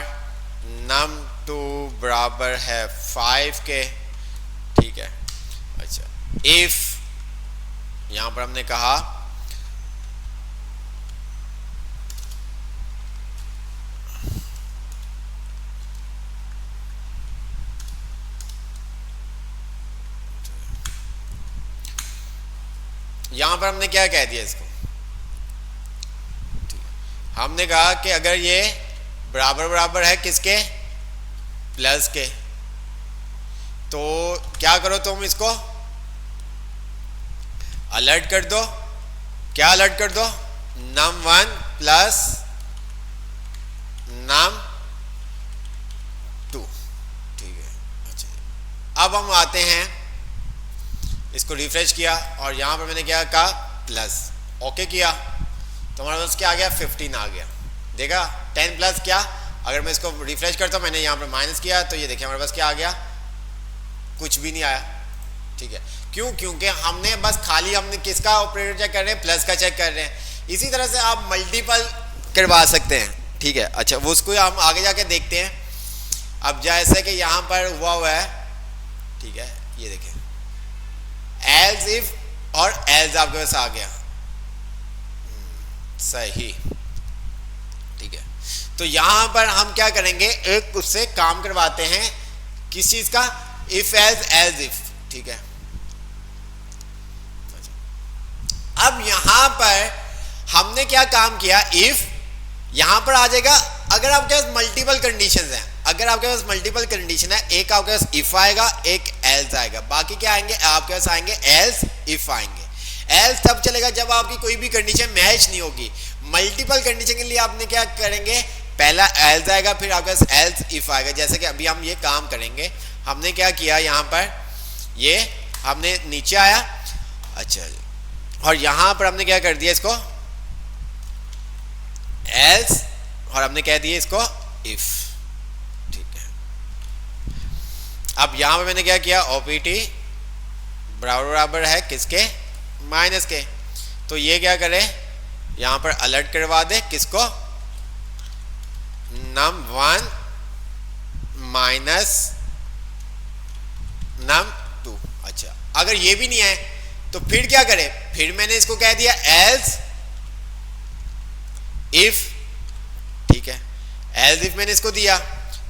num2 बराबर है 5 के। ठीक है, अच्छा, इफ यहां पर हमने कहा यहां पर हमने क्या कह दिया इसको, हमने कहा कि अगर ये बराबर बराबर है किसके, प्लस के। तो क्या करो तुम इसको अलर्ट कर दो। क्या अलर्ट कर दो, num1 प्लस num2, ठीक है। अच्छा अब हम आते हैं, इसको रिफ्रेश किया और यहां पर मैंने क्या कहा, प्लस, ओके किया तो हमारे पास क्या आ गया, 15 आ गया। देखा 10 प्लस क्या, अगर मैं इसको रिफ्रेश करता हूं, मैंने यहां पर माइनस किया तो ये देखिए हमारे पास क्या आ गया, कुछ भी नहीं आया, ठीक है। क्यों, क्योंकि हमने बस खाली हमने किसका ऑपरेटर चेक कर रहे हैं, प्लस का चेक कर रहे हैं। इसी तरह से आप मल्टीपल करवा सकते हैं, ठीक है। अच्छा वो उसको हम आगे जाके देखते हैं। अब जैसे कि यहां पर हुआ है, ठीक है, ये देखें एल्स इफ और एल्स आपके पास आ गया, सही, ठीक है। तो यहां पर हम क्या करेंगे, एक उससे काम करवाते हैं, किस चीज का, इफ एल्स इफ, ठीक है। अब यहां पर हमने क्या काम किया, इफ यहां पर आ जाएगा, अगर आपके पास मल्टीपल कंडीशंस हैं, अगर आपके पास मल्टीपल कंडीशन है, एक आपके पास इफ आएगा, एक एल्स आएगा, बाकी क्या आएंगे आपके पास आएंगे एल्स इफ आएंगे। एल्स तब चलेगा जब आपकी कोई भी कंडीशन मैच नहीं होगी। मल्टीपल कंडीशन के लिए आपने क्या करेंगे, पहला एल्स आएगा, फिर आपके पास एल्स इफ आएगा। जैसे कि अभी हम ये काम करेंगे, हमने क्या किया यहां पर, ये हमने नीचे आया, अच्छा, और यहां पर हमने क्या कर दिया, इसको एल्स और हमने कह दिया इसको इफ, ठीक है। अब यहां पर मैंने क्या किया, ओपीटी बराबर बराबर है किसके, माइनस के। तो ये क्या करे, यहां पर अलर्ट करवा दे किसको, num1 माइनस num2। अच्छा अगर ये भी नहीं है तो फिर क्या करे, फिर मैंने इसको कह दिया एल्स इफ, ठीक है, एल्स इफ मैंने इसको दिया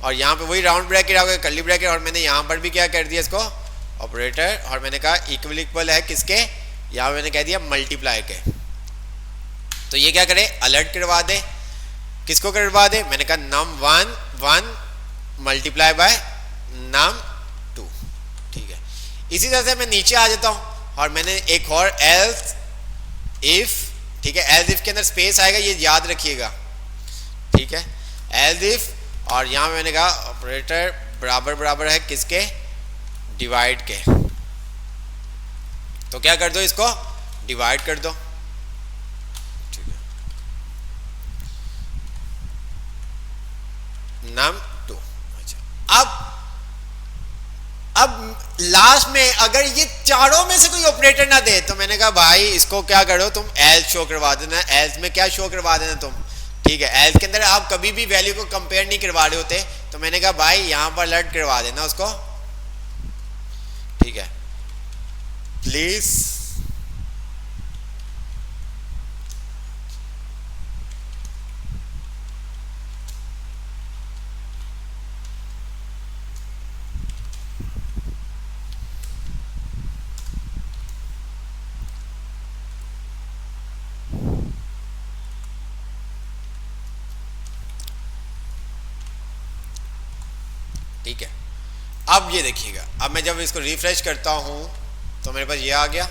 और यहां पे वही राउंड ब्रैकेट आ गया, कर्ली ब्रैकेट, और मैंने यहां पर भी क्या कर दिया इसको ऑपरेटर, और मैंने कहा इक्वल इक्वल है किसके, यहां मैंने कह दिया मल्टीप्लाई के। तो ये क्या करे, अलर्ट करवा दे, किसको करवा दे, मैंने कहा num1 1 मल्टीप्लाई बाय num2, ठीक है। इसी तरह से मैं नीचे आ जाता हूं और मैंने एक और एल्स इफ, ठीक है, एल्स इफ के अंदर स्पेस आएगा, ये याद रखिएगा, ठीक है, एल्स इफ, और यहां मैंने कहा ऑपरेटर बराबर बराबर है किसके, डिवाइड के। तो क्या कर दो, इसको डिवाइड कर दो, ठीक है, num2। अच्छा अब लास्ट में अगर ये चारों में से कोई ऑपरेटर ना दे तो मैंने कहा भाई इसको क्या करो तुम, एल्स शो करवा देना। एल्स में क्या शो करवा देना तुम, ठीक है, एल्स के अंदर आप कभी भी वैल्यू को कंपेयर नहीं करवा रहे होते, तो मैंने कहा भाई यहां पर अलर्ट करवा देना उसको, ठीक है, प्लीज। ठीक है, अब ये देखिएगा, अब मैं जब इसको रिफ्रेश करता हूं तो मेरे पास ये आ गया,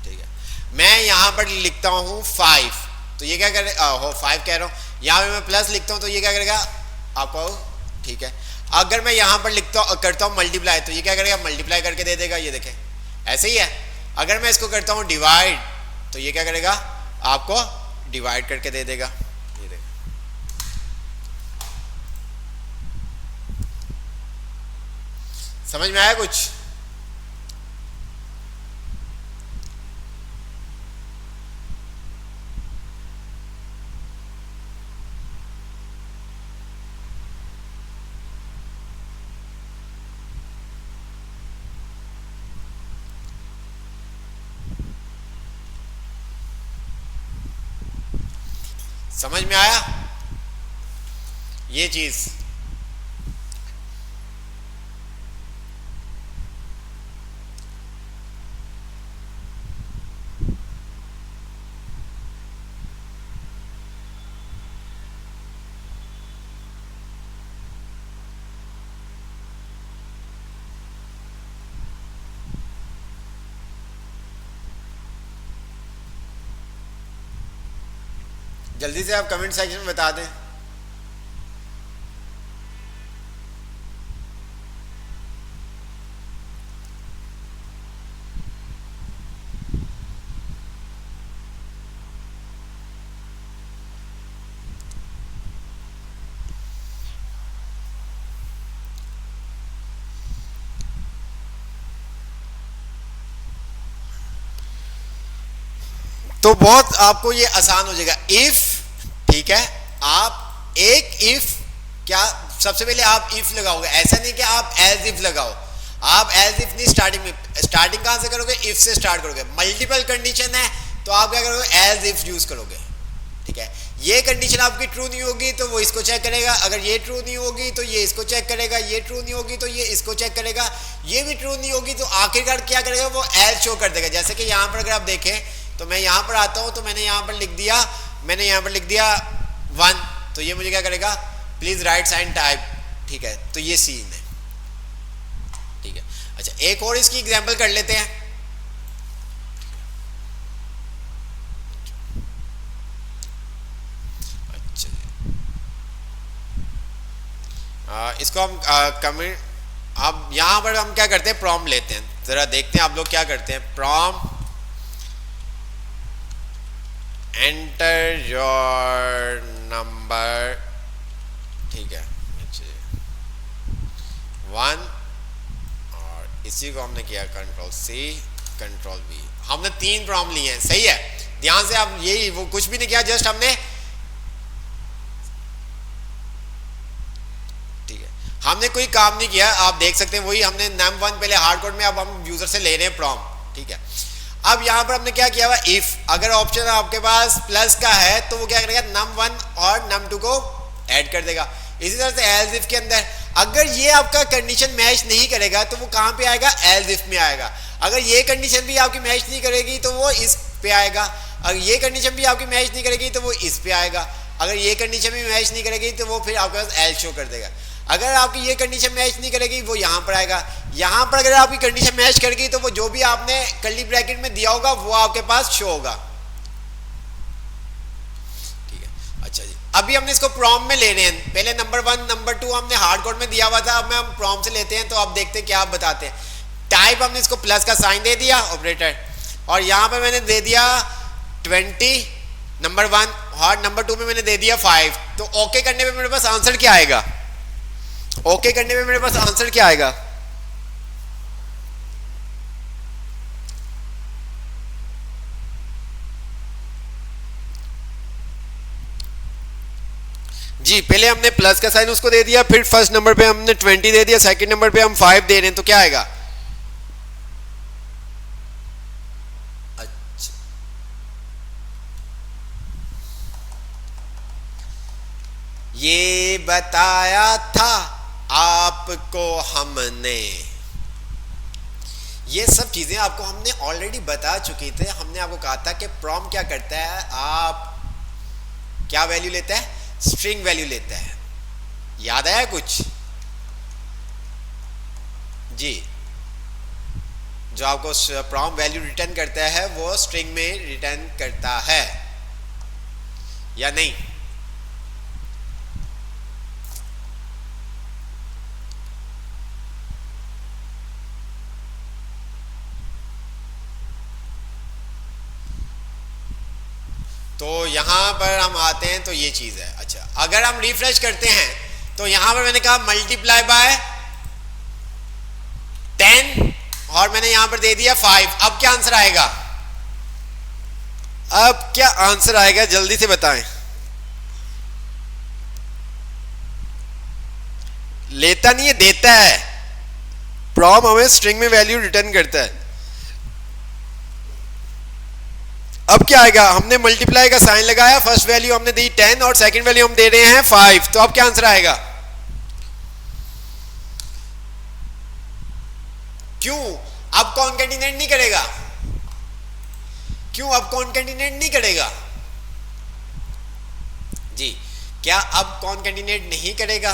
ठीक है। मैं यहां पर लिखता हूं 5, तो ये क्या करे, 5 कह रहा हूं, यहां पे मैं प्लस लिखता हूं तो ये क्या करेगा आपको, ठीक है। अगर मैं यहां पर लिखता हूं, करता हूं मल्टीप्लाई, तो ये क्या करेगा, मल्टीप्लाई करके दे देगा, ये देखें ऐसे ही है। अगर मैं इसको करता हूं डिवाइड, तो ये क्या करेगा आपको डिवाइड करके दे देगा, ये देखें। समझ में आया कुछ, समझ में आया ये चीज। जल्दी से आप कमेंट सेक्शन में बता दें। तो बहुत आपको ये आसान हो जाएगा। इफ, ठीक है, आप एक इफ, क्या सबसे पहले आप इफ लगाओगे, ऐसा नहीं कि आप एज इफ लगाओ। आप एज इफ नहीं, स्टार्टिंग में, स्टार्टिंग कहां से करोगे, इफ से स्टार्ट करोगे। मल्टीपल कंडीशन है तो आप क्या करोगे, एज इफ यूज करोगे, ठीक है। ये कंडीशन आपकी ट्रू नहीं होगी तो वो इसको चेक करेगा, अगर ये ट्रू नहीं होगी तो ये इसको चेक करेगा, ये ट्रू नहीं होगी तो ये इसको चेक करेगा, ये भी ट्रू नहीं होगी तो आखिरकार क्या करेगा, वो एज शो कर देगा। जैसे कि यहां पर अगर आप देखें तो मैं यहां पर आता हूं तो मैंने यहां पर लिख दिया, मैंने यहां पर लिख दिया 1, तो ये मुझे क्या करेगा, प्लीज राइट साइन टाइप, ठीक है। तो ये सीन है, ठीक है। अच्छा, एक और इसकी एग्जांपल कर लेते हैं। अच्छा, इसको हम कमेंट, अब यहां पर हम क्या करते हैं, प्रॉम लेते हैं। जरा देखते हैं आप लोग क्या करते हैं। प्रॉम एंटर योर नंबर, ठीक है, 1, और इसी को हमने किया कंट्रोल सी कंट्रोल वी। हमने 3 प्रॉम लिए हैं, सही है। ध्यान से आप, यही वो कुछ भी नहीं किया, जस्ट हमने, ठीक है, हमने कोई काम नहीं किया। आप देख सकते हैं वही हमने num1 पहले हार्ड कोड में, अब हम यूजर से ले रहे हैं प्रॉम, ठीक है। अब यहां पर हमने क्या किया हुआ, इफ, अगर ऑप्शन आपके पास प्लस का है तो वो क्या करेगा, num1 और num2 को ऐड कर देगा। इसी तरह से एल्स इफ के अंदर अगर ये आपका कंडीशन मैच नहीं करेगा तो वो कहां पे आएगा, एल्स इफ में आएगा। अगर ये कंडीशन भी आपकी मैच नहीं करेगी तो वो इस पे आएगा। अगर ये कंडीशन भी आपकी मैच नहीं करेगी तो वो इस पे आएगा। अगर ये कंडीशन भी मैच नहीं करेगी तो वो फिर आपके पास एल्स शो कर देगा। अगर आपकी ये कंडीशन मैच नहीं करेगी वो यहां पर आएगा। यहां पर अगर आपकी कंडीशन मैच करेगी तो वो जो भी आपने कर्ली ब्रैकेट में दिया होगा वो आपके पास शो होगा, ठीक है। अच्छा जी, अभी हमने इसको प्रॉम में लेने हैं। पहले नंबर 1 नंबर 2 हमने हार्ड कोड में दिया हुआ था, अब हम प्रॉम से लेते हैं। तो आप देखते हैं क्या आप बताते हैं। टाइप हमने इसको प्लस का साइन दे दिया ऑपरेटर, और यहां पे मैंने दे दिया 20 नंबर 1, और नंबर 2 में मैंने दे दिया 5। तो ओके करने पे मेरे पास आंसर क्या आएगा, ओके करने पे मेरे पास आंसर क्या आएगा, जी। पहले हमने प्लस का साइन उसको दे दिया, फिर फर्स्ट नंबर पे हमने 20 दे दिया, सेकंड नंबर पे हम 5 दे रहे हैं, तो क्या आएगा। अच्छा, ये बताया था आपको हमने, ये सब चीजें आपको हमने ऑलरेडी बता चुकी थे। हमने आपको कहा था कि प्रॉम क्या करता है, आप क्या वैल्यू लेता है, स्ट्रिंग वैल्यू लेता है। याद आया कुछ जी, जो आपको प्रॉम वैल्यू रिटर्न करता है वो स्ट्रिंग में रिटर्न करता है या नहीं। तो यहां पर हम आते हैं तो ये चीज है। अच्छा, अगर हम रिफ्रेश करते हैं तो यहां पर मैंने कहा मल्टीप्लाई बाय 10 और मैंने यहां पर दे दिया 5। अब क्या आंसर आएगा, अब क्या आंसर आएगा, जल्दी से बताएं। लेता नहीं है, देता है। प्रॉम हमें स्ट्रिंग में वैल्यू रिटर्न करता है। अब क्या आएगा, हमने मल्टीप्लाई का साइन लगाया, फर्स्ट वैल्यू हमने दी 10 और सेकंड वैल्यू हम दे रहे हैं 5। तो अब क्या आंसर आएगा, क्यों अब कॉन्केटिनेट नहीं करेगा, क्यों अब कॉन्केटिनेट नहीं करेगा जी, क्या अब कॉन्केटिनेट नहीं करेगा।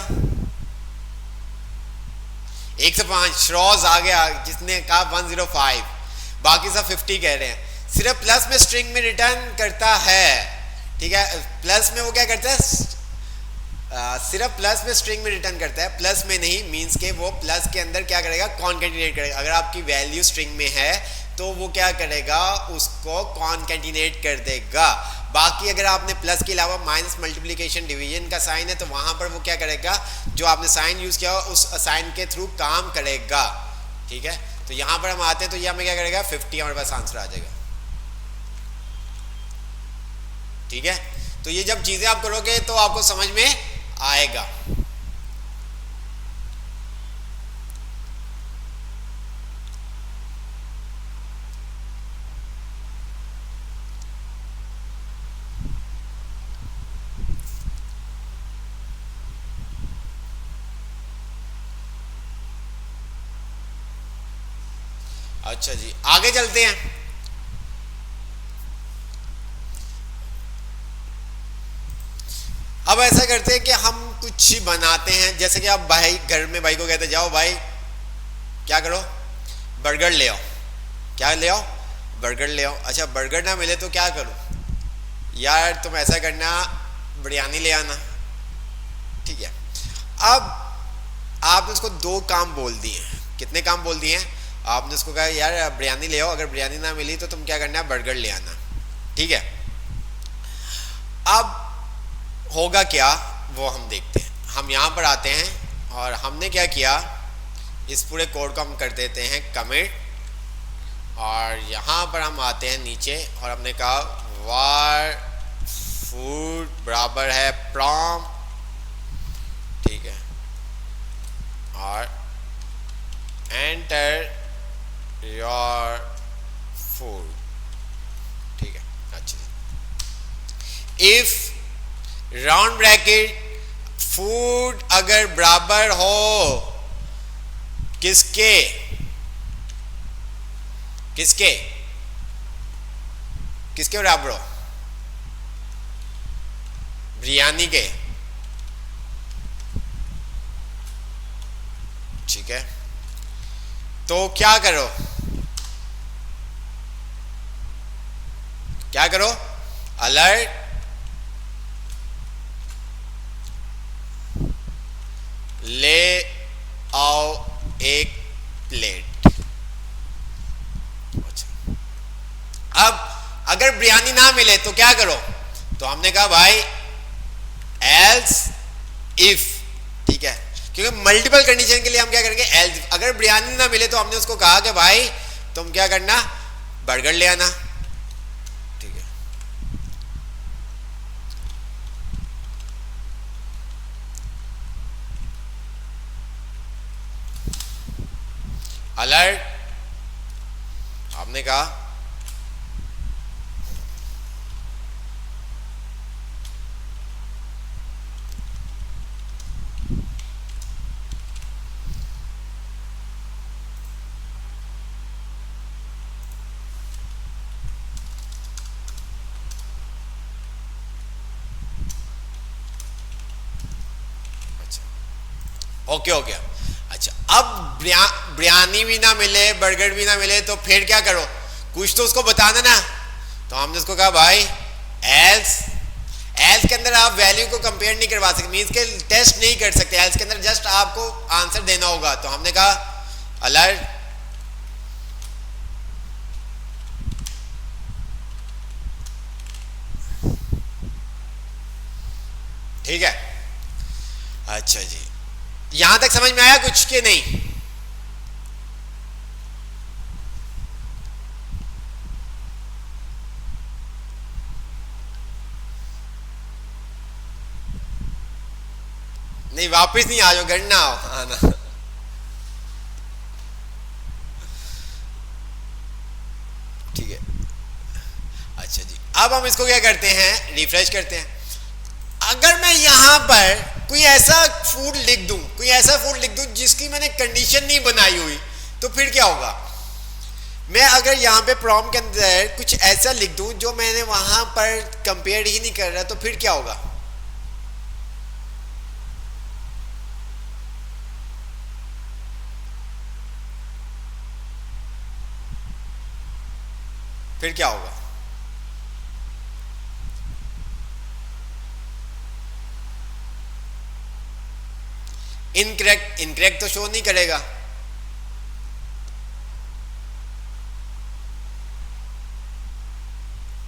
105 श्रॉज आ गया, जिसने कहा 105, बाकी सब 50 कह रहे हैं। सिर्फ प्लस में स्ट्रिंग में रिटर्न करता है, ठीक है, प्लस में वो क्या करता है, सिर्फ प्लस में स्ट्रिंग में रिटर्न करता है, प्लस में नहीं, मींस के वो प्लस के अंदर क्या करेगा, कॉन्केटिनेट करेगा। अगर आपकी वैल्यू स्ट्रिंग में है तो वो क्या करेगा, उसको कॉन्केटिनेट कर देगा। बाकी अगर आपने प्लस के अलावा माइनस, मल्टीप्लिकेशन, डिवीजन का साइन है तो वहां पर वो क्या करेगा, जो आपने साइन यूज किया उस साइन के थ्रू काम करेगा। ठीक है, तो यहां पर हम आते हैं तो ये हमें क्या करेगा, 50 हमारे पास आंसर आ जाएगा। ठीक है, तो ये जब चीजें आप करोगे तो आपको समझ में आएगा। अच्छा जी, आगे चलते हैं। अब ऐसा करते हैं कि हम कुछ बनाते हैं, जैसे कि आप भाई घर में भाई को कहते जाओ भाई क्या करो, बर्गर ले आओ। क्या ले आओ, बर्गर ले आओ। अच्छा बर्गर ना मिले तो क्या करूं, यार तुम ऐसा करना, बिरयानी ले आना। ठीक है, अब आपने उसको दो काम बोल दिए। कितने काम बोल दिए हैं, आपने उसको कहा यार बिरयानी ले आओ, अगर बिरयानी ना मिली तो तुम क्या करना, बर्गर ले आना। ठीक है, अब होगा क्या वो हम देखते हैं। हम यहाँ पर आते हैं और हमने क्या किया, इस पूरे कोड को हम कर देते हैं कमिट, और यहाँ पर हम आते हैं नीचे और हमने कहा वार फूड बराबर है प्रॉम। ठीक है, और एंटर योर फूड। ठीक है, अच्छा, इफ राउंड ब्रैकेट फूड अगर बराबर हो किसके, किसके किसके बराबर हो, बिरयानी के। ठीक है, तो क्या करो, क्या करो, अलर्ट ले आओ एक प्लेट। अच्छा, अब अगर बिरयानी ना मिले तो क्या करो, तो हमने कहा भाई एल्स इफ। ठीक है, क्योंकि मल्टीपल कंडीशन के लिए हम क्या करेंगे, एल्स। अगर बिरयानी ना मिले तो हमने उसको कहा कि भाई तुम क्या करना, बर्गर ले आना। ठीक है, अलर्ट आपने कहा ओके हो गया। अच्छा, अब बिरयानी भी ना मिले, बर्गर भी ना मिले तो फिर क्या करो, कुछ तो उसको बताना ना। तो हमने उसको कहा भाई एल्स। एल्स के अंदर आप वैल्यू को कंपेयर नहीं करवा सकते, मींस के टेस्ट नहीं कर सकते। एल्स के अंदर जस्ट आपको आंसर देना होगा। तो हमने कहा अलर्ट ठीक है। अच्छा जी, यहां तक समझ में आया कुछ के नहीं? नहीं, वापस नहीं आ जाओ, घर ना आओ, आना। ठीक है, अच्छा जी, अब हम इसको क्या करते हैं, रिफ्रेश करते हैं। अगर मैं यहां पर कोई ऐसा फूड लिख दूं, कोई ऐसा फूड लिख दूं जिसकी मैंने कंडीशन नहीं बनाई हुई, तो फिर क्या होगा। मैं अगर यहां पे प्रॉम्प्ट के अंदर कुछ ऐसा लिख दूं जो मैंने वहां पर कंपेयर ही नहीं कर रहा, तो फिर क्या होगा। फिर क्या होगा, इनकरेक्ट, इनकरेक्ट तो शो नहीं करेगा।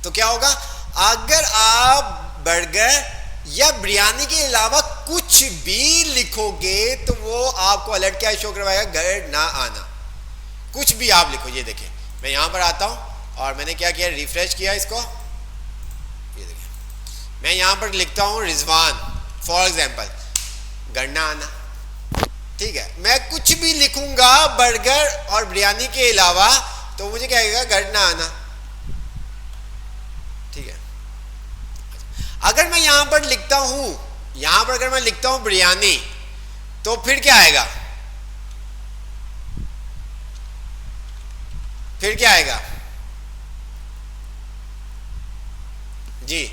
तो क्या होगा, अगर आप बर्गर या बिरयानी के अलावा कुछ भी लिखोगे तो वो आपको अलर्ट क्या शो करवाएगा, घर ना आना। कुछ भी आप लिखो, ये देखिए मैं यहां पर आता हूं और मैंने क्या किया, रिफ्रेश किया इसको, ये देखिए मैं यहां पर लिखता हूं रिजवान फॉर एग्जांपल, घर ना आना। ठीक है, मैं कुछ भी लिखूंगा बर्गर और बिरयानी के अलावा तो मुझे क्या आएगा, घर ना आना। ठीक है, अगर मैं यहां पर लिखता हूं, यहां पर अगर मैं लिखता हूं बिरयानी तो फिर क्या आएगा, फिर क्या आएगा जी,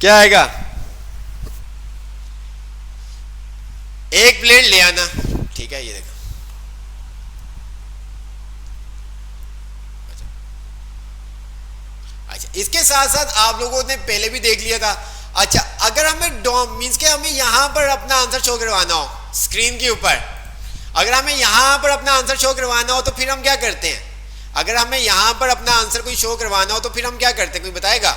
क्या आएगा, एक प्लेट ले आना। ठीक है, ये देखो, अच्छा इसके साथ साथ आप लोगों ने पहले भी देख लिया था। अच्छा, अगर हमें मीन्स के हमें यहां पर अपना आंसर शो करवाना हो स्क्रीन के ऊपर, अगर हमें यहां पर अपना आंसर शो करवाना हो तो फिर हम क्या करते हैं, अगर हमें यहां पर अपना आंसर कोई शो करवाना हो तो फिर हम क्या करते हैं, कोई बताएगा?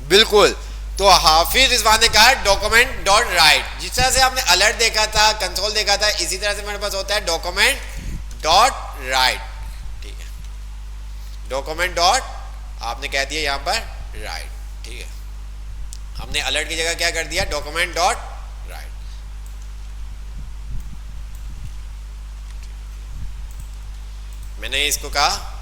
बिल्कुल, तो हाफिज रिजवान ने कहा डॉक्यूमेंट डॉट राइट। जिस तरह से आपने अलर्ट देखा था, कंसोल देखा था, इसी तरह से मेरे पास होता है डॉक्यूमेंट डॉट राइट। ठीक है, डॉक्यूमेंट डॉट आपने कह दिया यहां पर राइट। ठीक है, हमने अलर्ट की जगह क्या कर दिया, डॉक्यूमेंट डॉट राइट। मैंने इसको कहा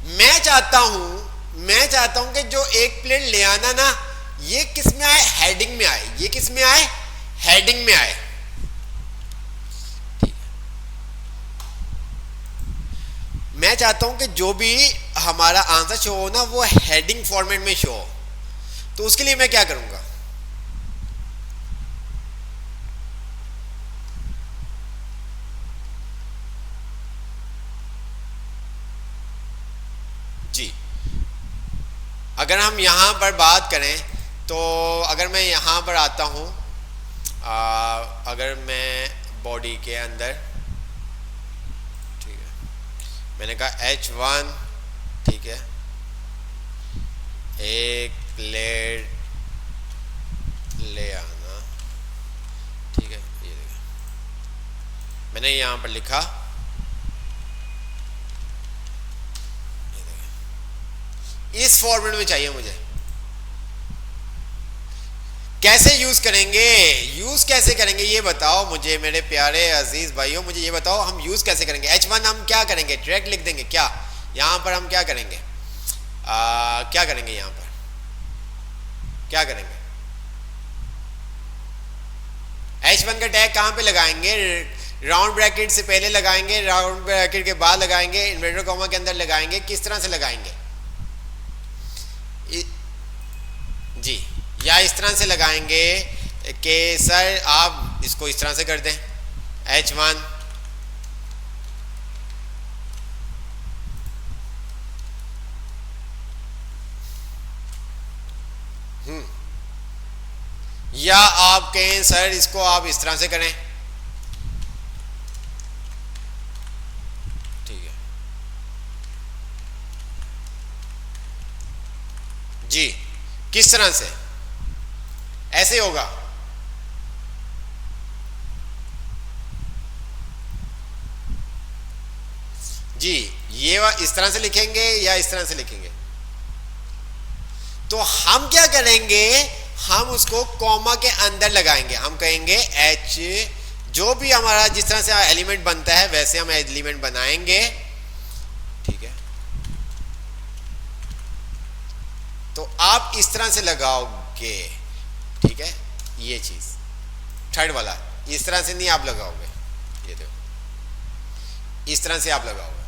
मैं चाहता हूं कि जो एक प्लेट ले आना ना, ये किस में आए, हेडिंग में आए। ये किस में आए, हेडिंग में आए। ठीक है, मैं चाहता हूं कि जो भी हमारा आंसर शो हो ना वो हेडिंग फॉर्मेट में शो हो। तो उसके लिए मैं क्या करूंगा, जी अगर हम यहां पर बात करें तो अगर मैं यहां पर आता हूं, अगर मैं बॉडी के अंदर, ठीक है, मैंने कहा H1, ठीक है, एक प्लेट ले आना। ठीक है, ये देखिए मैंने यहां पर लिखा, इस फॉर्मेट में चाहिए मुझे। कैसे यूज करेंगे, यूज कैसे करेंगे ये बताओ मुझे मेरे प्यारे अजीज भाइयों, मुझे ये बताओ हम यूज कैसे करेंगे। H1 हम क्या करेंगे, डायरेक्ट लिख देंगे क्या, यहां पर हम क्या करेंगे, क्या करेंगे, यहां पर क्या करेंगे, H1 का टैग कहां पे लगाएंगे, राउंड ब्रैकेट से पहले लगाएंगे, राउंड ब्रैकेट के बाद लगाएंगे, इन्वर्टेड कॉमा के अंदर लगाएंगे, किस तरह से लगाएंगे जी, या इस तरह से लगाएंगे कि सर आप इसको इस तरह से कर दें, H1 या आप कहें सर इसको आप इस तरह से करें। ठीक है जी, किस तरह से, ऐसे होगा, जी ये इस तरह से लिखेंगे या इस तरह से लिखेंगे। तो हम क्या करेंगे, हम उसको कॉमा के अंदर लगाएंगे, हम कहेंगे H, जो भी हमारा जिस तरह से एलिमेंट बनता है वैसे हम एलिमेंट बनाएंगे। ठीक है, तो आप इस तरह से लगाओगे। ठीक है, ये चीज थर्ड वाला इस तरह से नहीं आप लगाओगे, ये देखो इस तरह से आप लगाओगे,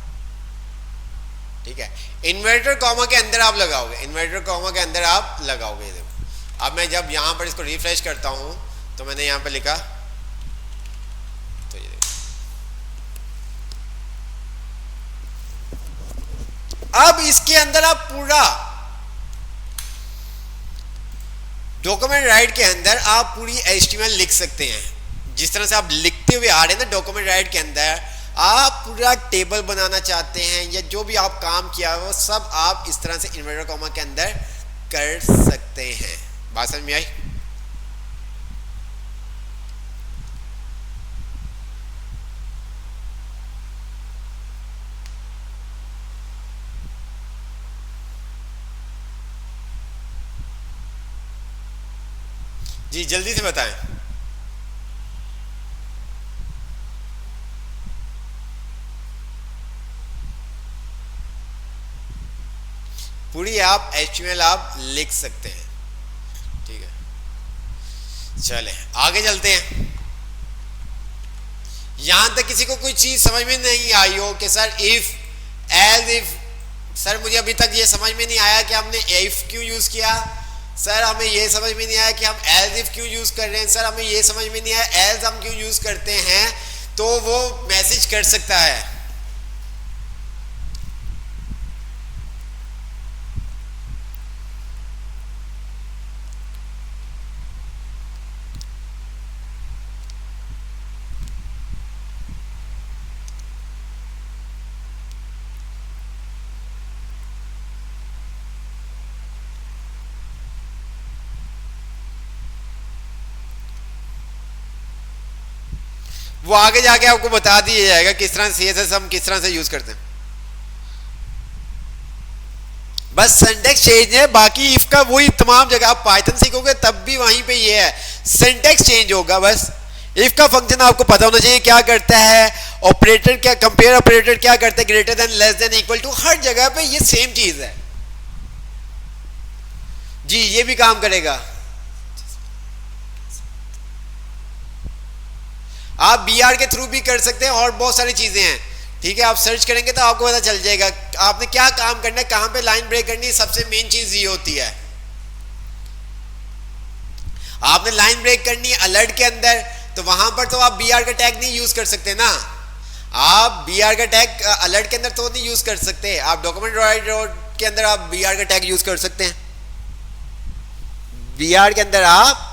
ठीक है। इन्वर्टर कॉमा के अंदर आप लगाओगे, इन्वर्टर कॉमा के अंदर आप लगाओगे, ये देखो। अब मैं जब यहां पर इसको रिफ्रेश करता हूं तो मैंने यहां पर लिखा, तो ये देखो अब इसके अंदर आप पूरा डॉक्यूमेंट राइट के अंदर आप पूरी HTML लिख सकते हैं। जिस तरह से आप लिखते हुए आ रहे हैं ना डॉक्यूमेंट राइट के अंदर, आप पूरा टेबल बनाना चाहते हैं या जो भी आप काम किया हो सब आप इस तरह से इन्वर्टर कॉमा के अंदर कर सकते हैं। बात समझ में आई? जी जल्दी से बताएं। पूरी आप HTML आप लिख सकते हैं, ठीक है। चले आगे चलते हैं। यहां तक किसी को कोई चीज समझ में नहीं आई हो कि sir if, age if, sir मुझे अभी तक ये समझ में नहीं आया कि हमने इफ क्यों यूज किया, सर हमें ये समझ में नहीं आया कि हम एज इफ क्यों यूज कर रहे हैं, सर हमें ये समझ में नहीं आया एज हम क्यों यूज करते हैं, तो वो मैसेज कर सकता है। वो आगे जाके आपको बता दिया जाएगा किस तरह CSS हम किस तरह से यूज करते हैं। बस सिंटैक्स चेंज है, बाकी इफ का वही तमाम जगह आप पाइथन सीखोगे तब भी वहीं पे ये है, सिंटैक्स चेंज होगा। बस इफ का फंक्शन आपको पता होना चाहिए क्या करता है, ऑपरेटर क्या, कंपेयर ऑपरेटर क्या करता है, greater than, less than, equal to, हर जगह पे ये सेम चीज है जी। ये भी काम करेगा। आप BR के थ्रू भी कर सकते हैं और बहुत सारी चीजें हैं, ठीक है। आप सर्च करेंगे तो आपको पता चल जाएगा आपने क्या काम करना है, कहां पे लाइन ब्रेक करनी है। सबसे मेन चीज ये होती है, आपने लाइन ब्रेक करनी है अलर्ट के अंदर, तो वहां पर तो आप BR का टैग नहीं यूज कर सकते ना। आप BR का टैग अलर्ट के अंदर तो नहीं यूज कर सकते। आप डॉक्यूमेंट राइट के अंदर आप BR का टैग यूज कर सकते हैं। BR के अंदर आप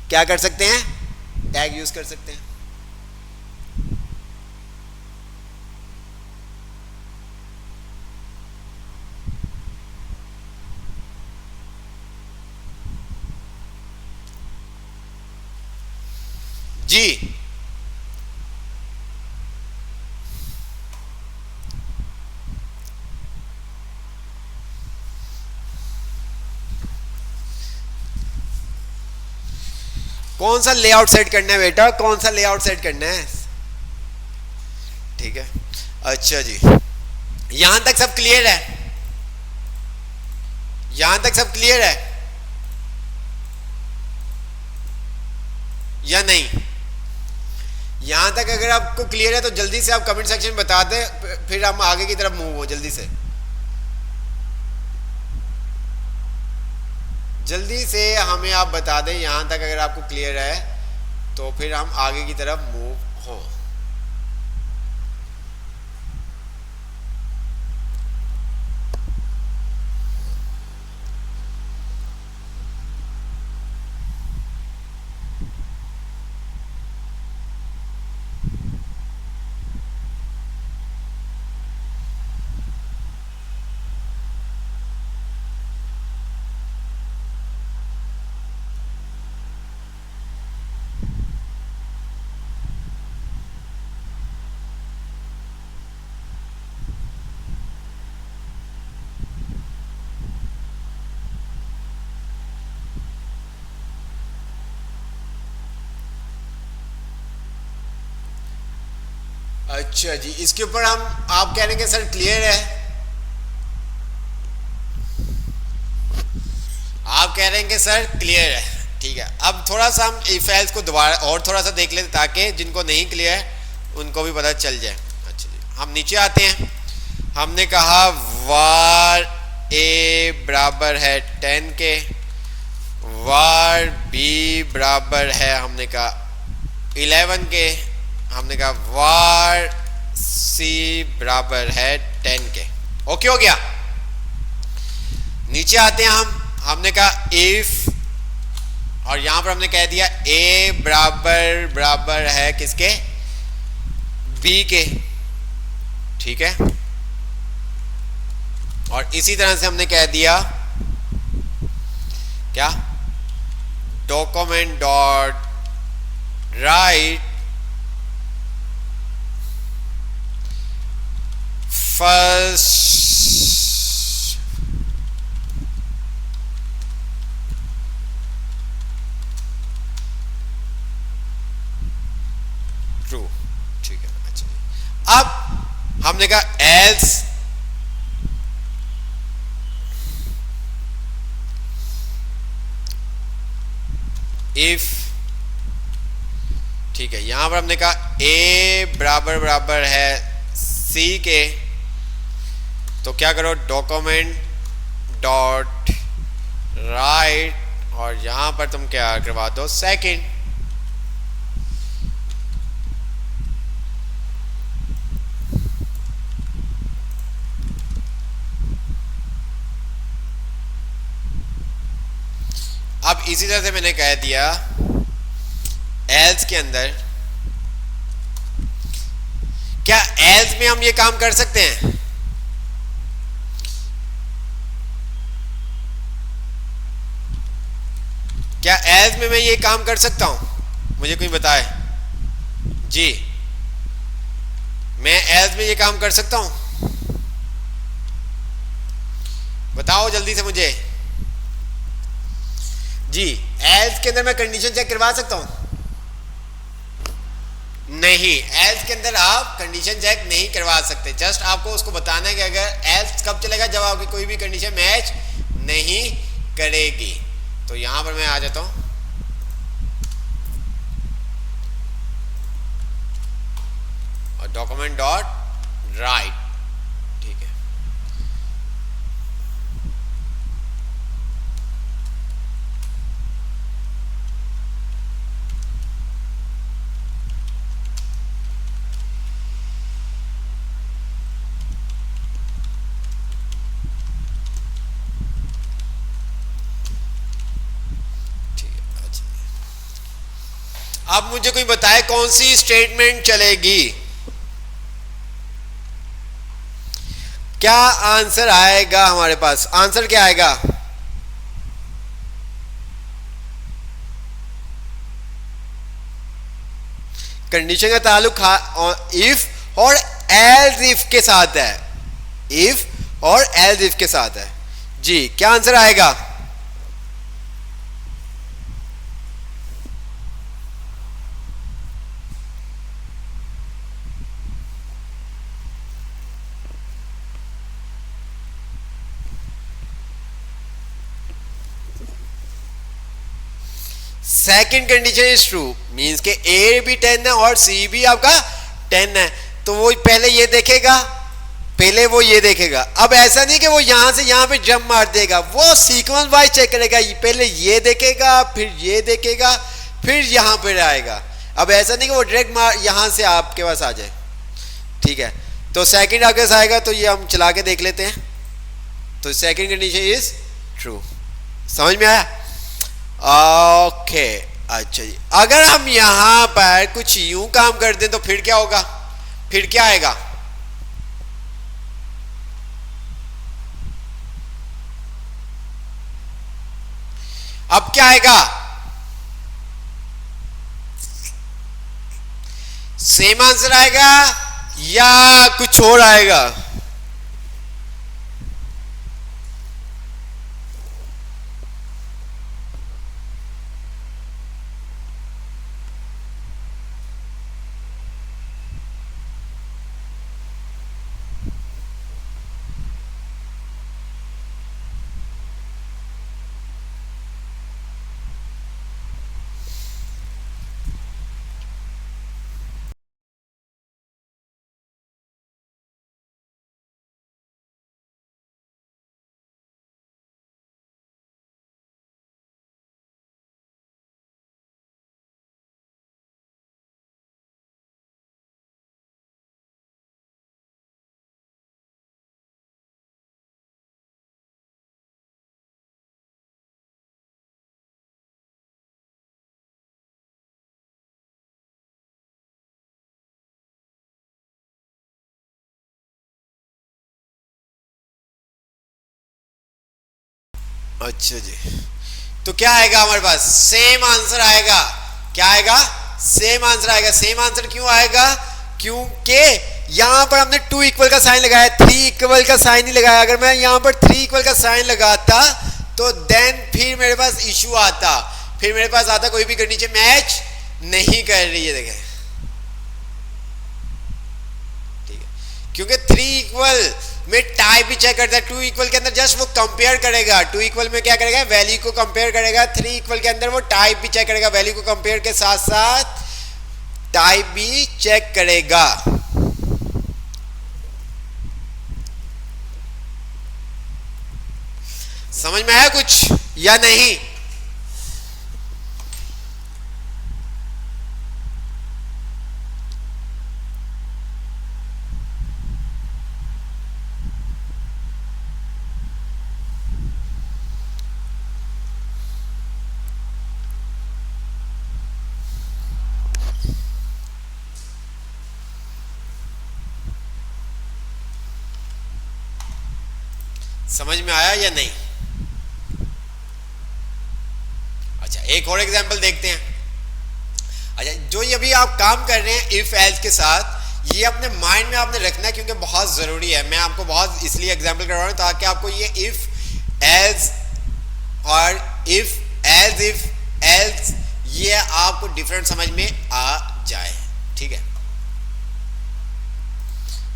क्या कर सकते हैं, टैग यूज कर सकते हैं। जी कौन सा लेआउट सेट करना है बेटा, कौन सा लेआउट सेट करना है, ठीक है। अच्छा जी, यहां तक सब क्लियर है? यहां तक सब क्लियर है या नहीं? यहां तक अगर आपको क्लियर है तो जल्दी से आप कमेंट सेक्शन में बता दें, फिर हम आगे की तरफ मूव हो जल्दी से। जल्दी से हमें आप बता दें यहां तक अगर आपको क्लियर है तो फिर हम आगे की तरफ मूव हो। अच्छा जी, इसके ऊपर हम आप कह रहे हैं कि सर क्लियर है, आप कह रहे हैं कि सर क्लियर है। ठीक है, अब थोड़ा सा हम इफ एल्स को दोबारा और थोड़ा सा देख लेते ताकि जिनको नहीं क्लियर है उनको भी पता चल जाए। अच्छा जी, हम नीचे आते हैं। हमने कहा वार ए बराबर है 10 के, वार बी बराबर है हमने कहा 11 के, हमने कहा वार सी बराबर है 10 के। ओके हो गया। नीचे आते हैं हमने कहा इफ, और यहां पर हमने कह दिया ए बराबर बराबर है किसके, बी के, ठीक है। और इसी तरह से हमने कह दिया क्या, document dot right first true, ठीक है। अच्छा, अब हमने कहा एल्स इफ, ठीक है। यहां पर हमने कहा ए बराबर बराबर है सी के, तो क्या करो, डॉक्यूमेंट डॉट राइट, और यहां पर तुम क्या करवा दो, सेकंड। अब इसी तरह से मैंने कह दिया एल्स के अंदर, क्या एल्स में हम ये काम कर सकते हैं, क्या एल्स में मैं ये काम कर सकता हूं, मुझे कोई बताए जी, मैं एल्स में ये काम कर सकता हूं, बताओ जल्दी से मुझे जी। एल्स के अंदर मैं कंडीशन चेक करवा सकता हूं, नहीं, एल्स के अंदर आप कंडीशन चेक नहीं करवा सकते। जस्ट आपको उसको बताना है कि अगर एल्स कब चलेगा, जब आपकी कोई भी कंडीशन मैच नहीं करेगी। तो यहां पर मैं आ जाता हूं, और डॉक्यूमेंट डॉट राइट, ठीक है। अब मुझे कोई बताए कौन सी स्टेटमेंट चलेगी, क्या आंसर आएगा हमारे पास, आंसर क्या आएगा, कंडीशन का ताल्लुक इफ और एल्स इफ के साथ है, इफ और एल्स इफ के साथ है जी। क्या आंसर आएगा, second condition is true, means के ए भी 10 है और सी भी आपका 10 है, तो वो पहले ये देखेगा, पहले वो ये देखेगा। अब ऐसा नहीं कि वो यहां से यहां पे जंप मार देगा, वो सीक्वेंस वाइज चेक करेगा, पहले ये देखेगा, फिर ये देखेगा, फिर यहां पर आएगा। अब ऐसा नहीं कि वो डायरेक्ट मार यहां से आपके पास आ जाए, ठीक है। तो सेकंड अगर आएगा तो ये हम चला के देख लेते हैं। तो सेकंड कंडीशन इज ट्रू, समझ में आया, ओके। अच्छा जी, अगर हम यहां पर कुछ यूं काम कर दें तो फिर क्या होगा, फिर क्या आएगा, अब क्या आएगा, सेम आंसर आएगा या कुछ और आएगा, अच्छा जी, तो क्या आएगा हमारे पास? सेम आंसर आएगा। क्या आएगा? सेम आंसर आएगा। सेम आंसर क्यों आएगा? क्योंकि यहां पर हमने टू इक्वल का साइन लगाया, थ्री इक्वल का साइन नहीं लगाया। अगर मैं यहां पर थ्री इक्वल का साइन लगाता तो देन फिर मेरे पास इशू आता, फिर मेरे पास आता कोई भी कंडीशन मैच नहीं कर रही है। देखें, ठीक है, क्योंकि थ्री इक्वल में टाइप भी चेक करता है। टू इक्वल के अंदर जस्ट वो कंपेयर करेगा, टू इक्वल में क्या करेगा? वैल्यू को कंपेयर करेगा। थ्री इक्वल के अंदर वो टाइप भी चेक करेगा, वैल्यू को कंपेयर के साथ साथ टाइप भी चेक करेगा। समझ में आया कुछ या नहीं? समझ में आया या नहीं? अच्छा, एक और एग्जांपल देखते हैं। अच्छा, जो ये अभी आप काम कर रहे हैं इफ एल्स के साथ, ये अपने माइंड में आपने रखना है क्योंकि बहुत जरूरी है। मैं आपको बहुत इसलिए एग्जांपल करवा रहा हूं ताकि आपको ये इफ एल्स और इफ एल्स ये आपको डिफरेंट समझ में आ जाए। ठीक है,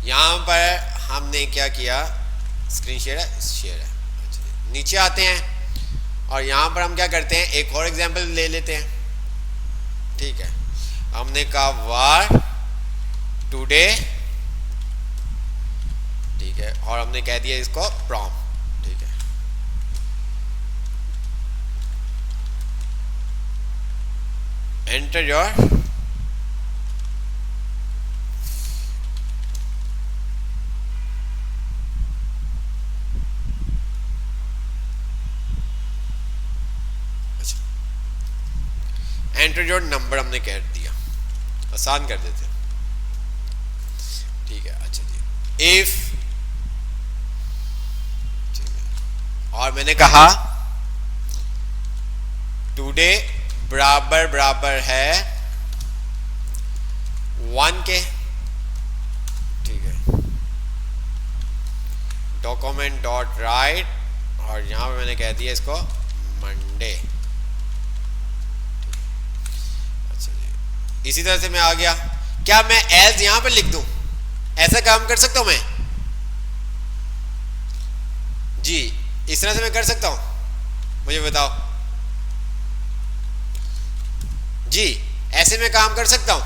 यहां पर हमने क्या किया? स्क्रीन शेयर है, शेयर है। अच्छा, नीचे आते हैं और यहां पर हम क्या करते हैं? एक और एग्जांपल ले लेते हैं। ठीक है, हमने कहा वार टुडे, ठीक है, और हमने कह दिया इसको प्रॉम। ठीक है, enter your enter your number हमने कह दिया, आसान कर देते। ठीक है, अच्छा जी, इफ, और मैंने कहा टुडे बराबर बराबर है 1 के। ठीक है, डॉक्यूमेंट डॉट राइट, और यहां पे मैंने कह दिया इसको मंडे। इसी तरह से मैं आ गया। क्या मैं एज यहां पर लिख दूं? ऐसा काम कर सकता हूं मैं जी? इस तरह से मैं कर सकता हूं? मुझे बताओ जी, ऐसे मैं काम कर सकता हूं?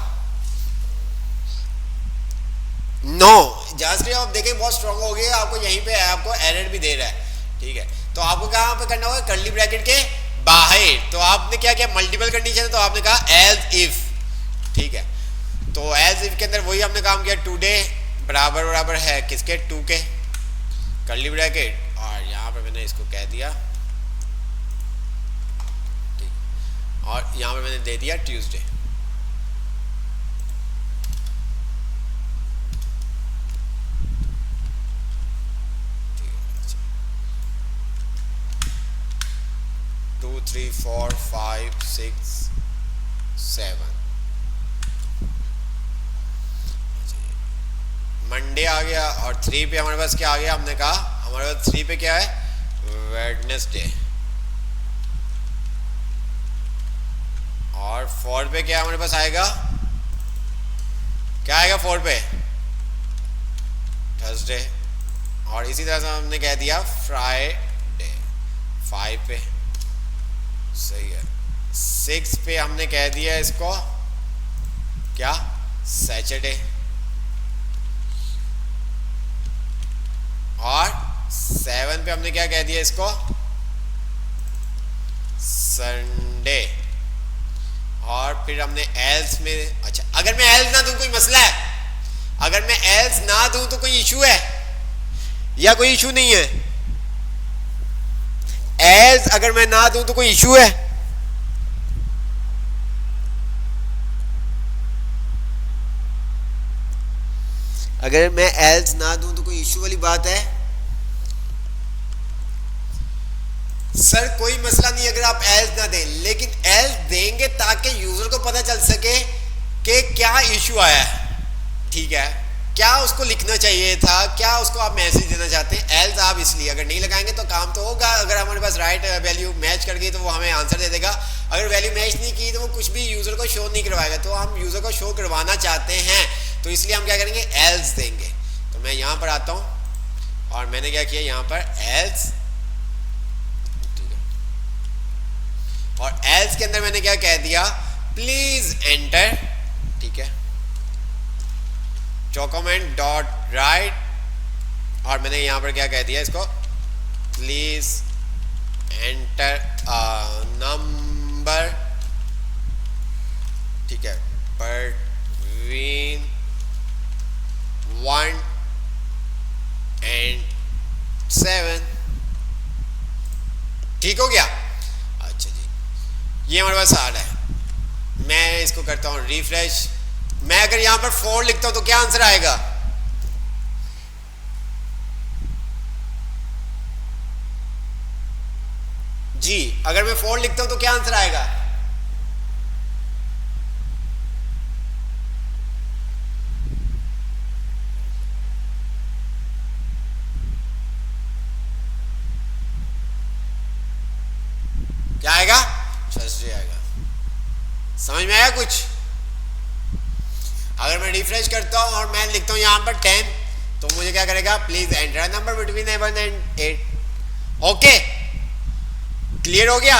नो। जांच आप देखें बहुत स्ट्रांग हो गई, आपको यहीं पे आपको एरर भी दे रहा है। ठीक है, तो आपको कहां पे करना होगा? कर्ली ब्रैकेट के बाहर। तो आपने क्या किया? मल्टीपल कंडीशन है तो आपने कहा एज इफ। ठीक है, तो एज इफ के अंदर वही हमने काम किया, टुडे बराबर बराबर है किसके? 2 के, कर्ली ब्रैकेट, और यहां पे मैंने इसको कह दिया ठीक, और यहां पे मैंने दे दिया ट्यूसडे। ठीक है, 2 3 4 5 6 7 मंडे आ गया, और 3 पे हमारे पास क्या आ गया? हमने कहा हमारे पास 3 पे क्या है? वेडनेसडे। और 4 पे क्या हमारे पास आएगा? क्या आएगा 4 पे? थर्सडे। और इसी तरह से हमने कह दिया फ्राइडे 5 पे। सही है। 6 पे हमने कह दिया इसको क्या? सैटरडे। और 7 पे हमने क्या कह दिया इसको? संडे। और फिर हमने एल्स में, अच्छा अगर मैं एल्स ना दूं कोई मसला है? अगर मैं एल्स ना दूं तो कोई इशू है या कोई इशू नहीं है? एल्स अगर मैं ना दूं तो कोई इशू है? अगर मैं एल्स ना दूं तो कोई इशू वाली बात है? सर कोई मसला नहीं अगर आप एल्स ना दें, लेकिन एल्स देंगे ताकि यूजर को पता चल सके कि क्या इशू आया है, ठीक है, क्या उसको लिखना चाहिए था, क्या उसको आप मैसेज देना चाहते हैं। एल्स आप इसलिए अगर नहीं लगाएंगे तो काम तो होगा, अगर हमारे पास राइट वैल्यू मैच कर गई तो वो हमें आंसर दे देगा, अगर वैल्यू मैच नहीं की तो वो कुछ भी यूजर को शो नहीं करवाएगा। तो हम यूजर को शो करवाना चाहते हैं, तो इसलिए हम क्या करेंगे, एल्स देंगे। तो मैं यहाँ पर आता हूँ और मैंने क्या किया, यहाँ पर एल्स, और एल्स के अंदर मैंने क्या कह दिया, प्लीज एंटर, ठीक है, डॉक्यूमेंट डॉट राइट, और मैंने यहां पर क्या कह दिया इसको, प्लीज एंटर नंबर, ठीक है, बिटवीन 1 and 7, ठीक हो गया। अच्छा जी, ये हमारे पास आ रहा है। मैं इसको करता हूँ रिफ्रेश। मैं अगर यहां पर 4 लिखता हूं तो क्या आंसर आएगा, जी अगर मैं 4 लिखता हूं तो क्या आंसर आएगा, क्या आएगा, थर्सडे आएगा। समझ में आया कुछ। अगर मैं रिफ्रेश करता हूं और मैं लिखता हूं यहां पर 10, तो मुझे क्या करेगा, please enter number between 7 and 8। Okay, clear हो गया।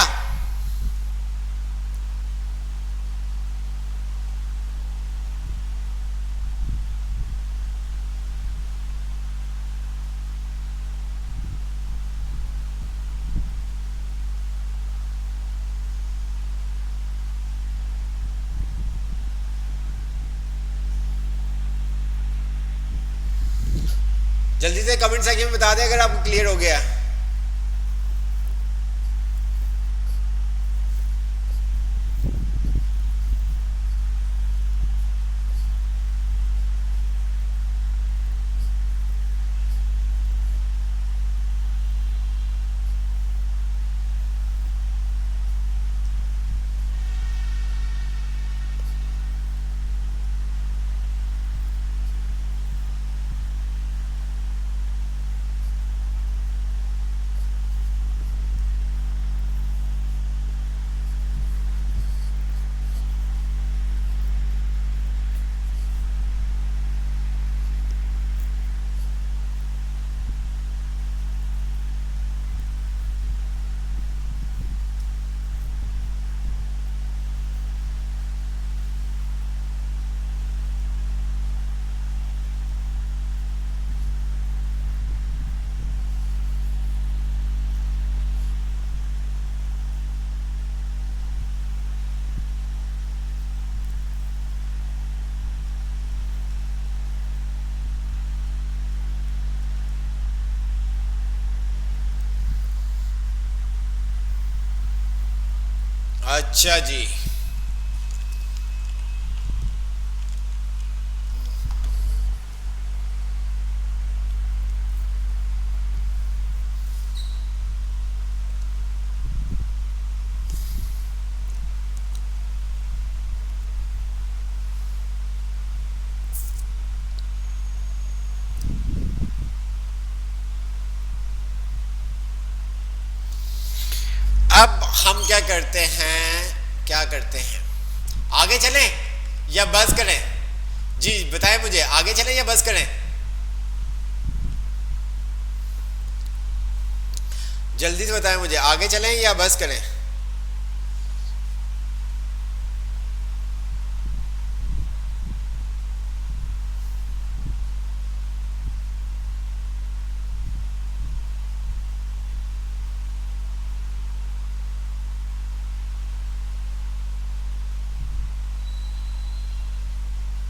जल्दी से कमेंट सेक्शन में बता दें अगर आपको क्लियर हो गया। अच्छा जी, अब हम क्या करते हैं, क्या करते हैं, आगे चलें या बस करें, जी बताएं मुझे, आगे चलें या बस करें, जल्दी से बताएं मुझे, आगे चलें या बस करें।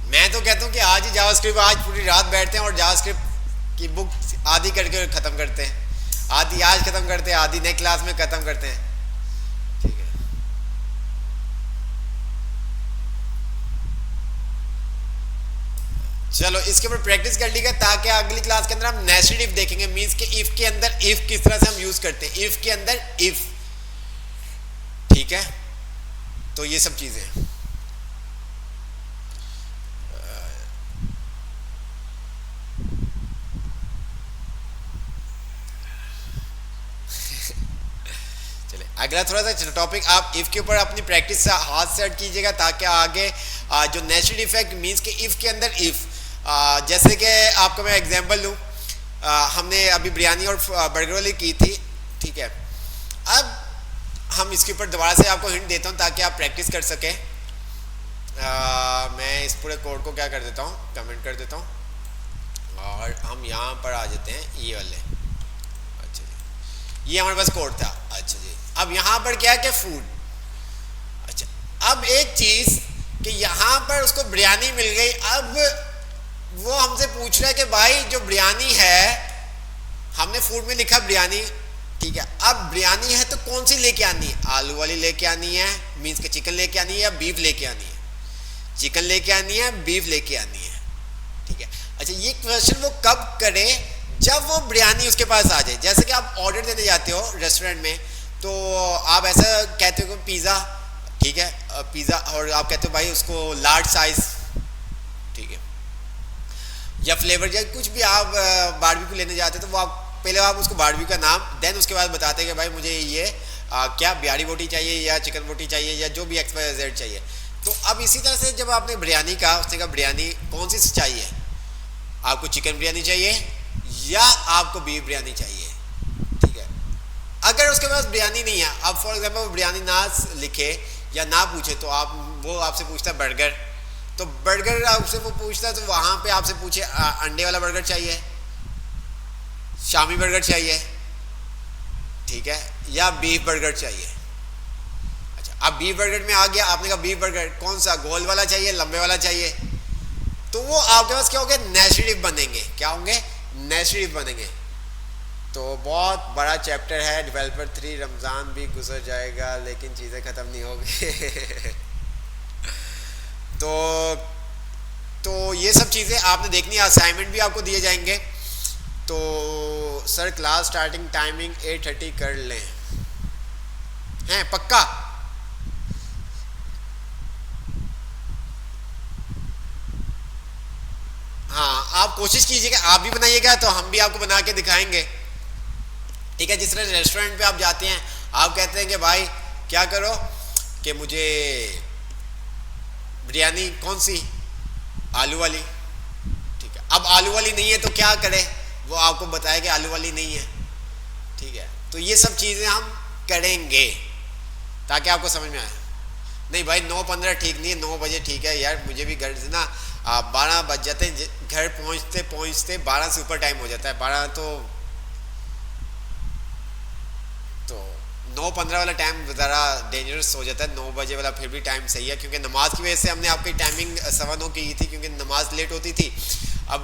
मैं तो कहता हूँ कि आज ही जावास्क्रिप्ट, आज पूरी रात बैठते हैं और जावास्क्रिप्ट की बुक आधी करके ख़त्म करते हैं, आधी आज ख़त्म करते हैं, आधी नेक्स्ट क्लास में ख़त्म करते हैं, ठीक है। चलो इसके ऊपर प्रैक्टिस कर लीजिएगा ताकि अगली क्लास के अंदर हम नेस्टेड इफ देखेंगे, मींस के इफ के अंदर इफ किस तरह से हम यूज करते हैं, इफ के अंदर इफ। ठीक है, तो ये सब चीजें अगला थोड़ा सा टॉपिक आप इफ के ऊपर अपनी प्रैक्टिस से हाथ से हट कीजिएगा ताकि आगे जो नेचुरल इफेक्ट मींस के इफ के अंदर इफ, जैसे कि आपको मैं एग्जांपल दूं, हमने अभी बिरयानी और बर्गर वाली की थी। ठीक है, अब हम इसके ऊपर दोबारा से आपको हिंट देता हूं ताकि आप प्रैक्टिस कर सकें। मैं इस पूरे कोड को क्या कर देता हूं, कमेंट कर देता हूं और हम यहाँ पर आ जाते हैं ये वाले। अच्छा जी, ये हमारे पास कोड था। अच्छा जी, अब यहाँ पर क्या है कि फूड। अच्छा, अब एक चीज कि यहाँ पर उसको बिरयानी मिल गई, अब वो हमसे पूछ रहा है कि भाई जो बिरयानी है, हमने फूड में लिखा बिरयानी। ठीक है, अब बिरयानी है तो कौन सी लेके आनी है, आलू वाली लेके आनी है, मीन्स के चिकन लेके आनी है या बीफ लेके आनी है, चिकन लेके आनी है, बीफ लेके आनी है। ठीक है, अच्छा ये क्वेश्चन वो कब करे, जब वो बिरयानी उसके पास आ जाए। जैसे कि आप ऑर्डर देने जाते हो रेस्टोरेंट में, तो आप ऐसा कहते हो कि पिज़्ज़ा, ठीक है, पिज़्ज़ा, और आप कहते हो भाई उसको लार्ज साइज। ठीक है, या फ्लेवर या कुछ भी आप बारबेक्यू लेने जाते हो तो वो आप पहले आप उसको बारबेक्यू का नाम, देन उसके बाद बताते हैं कि भाई मुझे ये क्या बिहारी बोटी चाहिए या चिकन बोटी चाहिए या जो भी XYZ चाहिए। तो अब इसी तरह से जब आपने बिरयानी कहा, उसने कहा बिरयानी कौन सी चाहिए, आपको चिकन बिरयानी चाहिए या आपको बीफ बिरयानी चाहिए। ठीक है, अगर उसके पास बिरयानी नहीं है, अब फॉर एग्जांपल वो बिरयानी ना लिखे या ना पूछे, तो आप वो आपसे पूछता है बर्गर, तो बर्गर आपसे वो पूछता है तो वहाँ पे आपसे पूछे अंडे वाला बर्गर चाहिए, शामी बर्गर चाहिए, ठीक है, या बीफ बर्गर चाहिए। अच्छा, अब बीफ बर्गर में आ गया, आपने कहा बीफ बर्गर कौन सा, गोल वाला चाहिए, लंबे वाला चाहिए, तो वो आपके पास क्या होंगे, नेचुरल बनेंगे। क्या होंगे, नेचुरल बनेंगे। तो बहुत बड़ा चैप्टर है डेवलपर 3, रमज़ान भी गुजर जाएगा लेकिन चीज़ें ख़त्म नहीं होगी। तो ये सब चीज़ें आपने देखनी है, असाइनमेंट भी आपको दिए जाएंगे। तो सर क्लास स्टार्टिंग टाइमिंग 8:30 कर लें, हैं पक्का? हाँ, आप कोशिश कीजिएगा, आप भी बनाइएगा तो हम भी आपको बना के दिखाएंगे। ठीक है, जिस तरह रेस्टोरेंट पे आप जाते हैं, आप कहते हैं कि भाई क्या करो कि मुझे बिरयानी कौन सी, आलू वाली। ठीक है, अब आलू वाली नहीं है तो क्या करें, वो आपको बताया कि आलू वाली नहीं है। ठीक है, तो ये सब चीज़ें हम करेंगे ताकि आपको समझ में आए। नहीं भाई 9:15 ठीक नहीं है, 9 बजे ठीक है यार, मुझे भी घर से ना 12 बज जाते हैं, घर पहुंचते पहुंचते 12 से ऊपर टाइम हो जाता है। 12 तो 9:15 वाला टाइम ज़रा डेंजरस हो जाता है, 9 बजे वाला फिर भी टाइम सही है, क्योंकि नमाज की वजह से हमने आपकी टाइमिंग 9:15 की थी, क्योंकि नमाज लेट होती थी। अब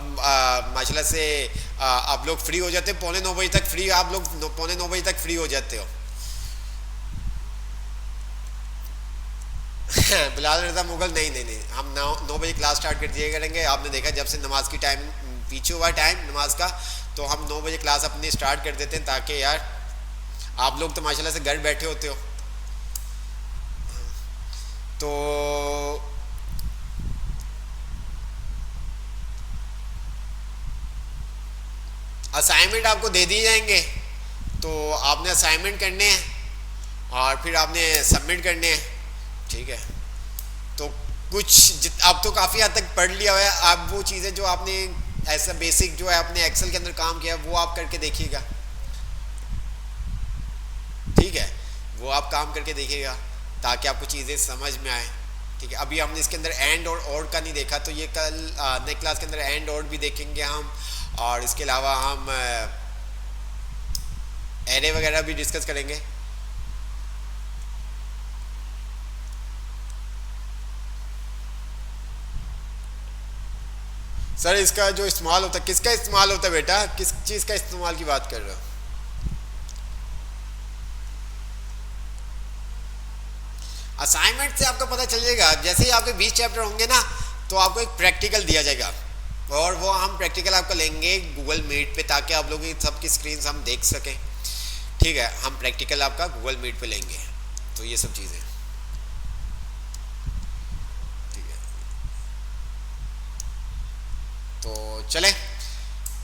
माशाल्लाह से आप लोग फ्री हो जाते हैं 8:45 बजे तक, फ्री आप लोग 8:45 बजे तक फ्री हो जाते हो। बिलाल रजा मुगल नहीं नहीं नहीं, हम 9 बजे क्लास स्टार्ट कर दिया करेंगे। आपने देखा जब से नमाज की टाइम पीछे हुआ टाइम नमाज का, तो हम 9 बजे क्लास अपनी स्टार्ट कर देते हैं, ताकि यार आप लोग तो माशाल्लाह से घर बैठे होते हो। तो असाइनमेंट आपको दे दिए जाएंगे, तो आपने असाइनमेंट करने हैं और फिर आपने सबमिट करने हैं। ठीक है, तो आप तो काफ़ी हद तक पढ़ लिया हुआ है, आप वो चीज़ें जो आपने ऐसा बेसिक जो है अपने एक्सेल के अंदर काम किया वो आप करके देखिएगा। ठीक है, वो आप काम करके देखिएगा ताकि आपको चीज़ें समझ में आए। ठीक है, अभी हमने इसके अंदर एंड और ऑड का नहीं देखा, तो ये कल नेक्स्ट क्लास के अंदर एंड ऑड भी देखेंगे हम, और इसके अलावा हम एरे वगैरह भी डिस्कस करेंगे। सर इसका जो इस्तेमाल होता है, किसका इस्तेमाल होता है बेटा, किस चीज़ का इस्तेमाल की बात कर रहे हो? असाइनमेंट से आपको पता चल जाएगा, जैसे ही आपके 20 चैप्टर होंगे ना, तो आपको एक प्रैक्टिकल दिया जाएगा। और वो हम प्रैक्टिकल आपका लेंगे गूगल मीट पे, ताकि आप लोगों की सबकी स्क्रीन हम देख सकें। ठीक है, हम प्रैक्टिकल आपका गूगल मीट पे लेंगे। तो ये सब चीज़ें ठीक है। तो चले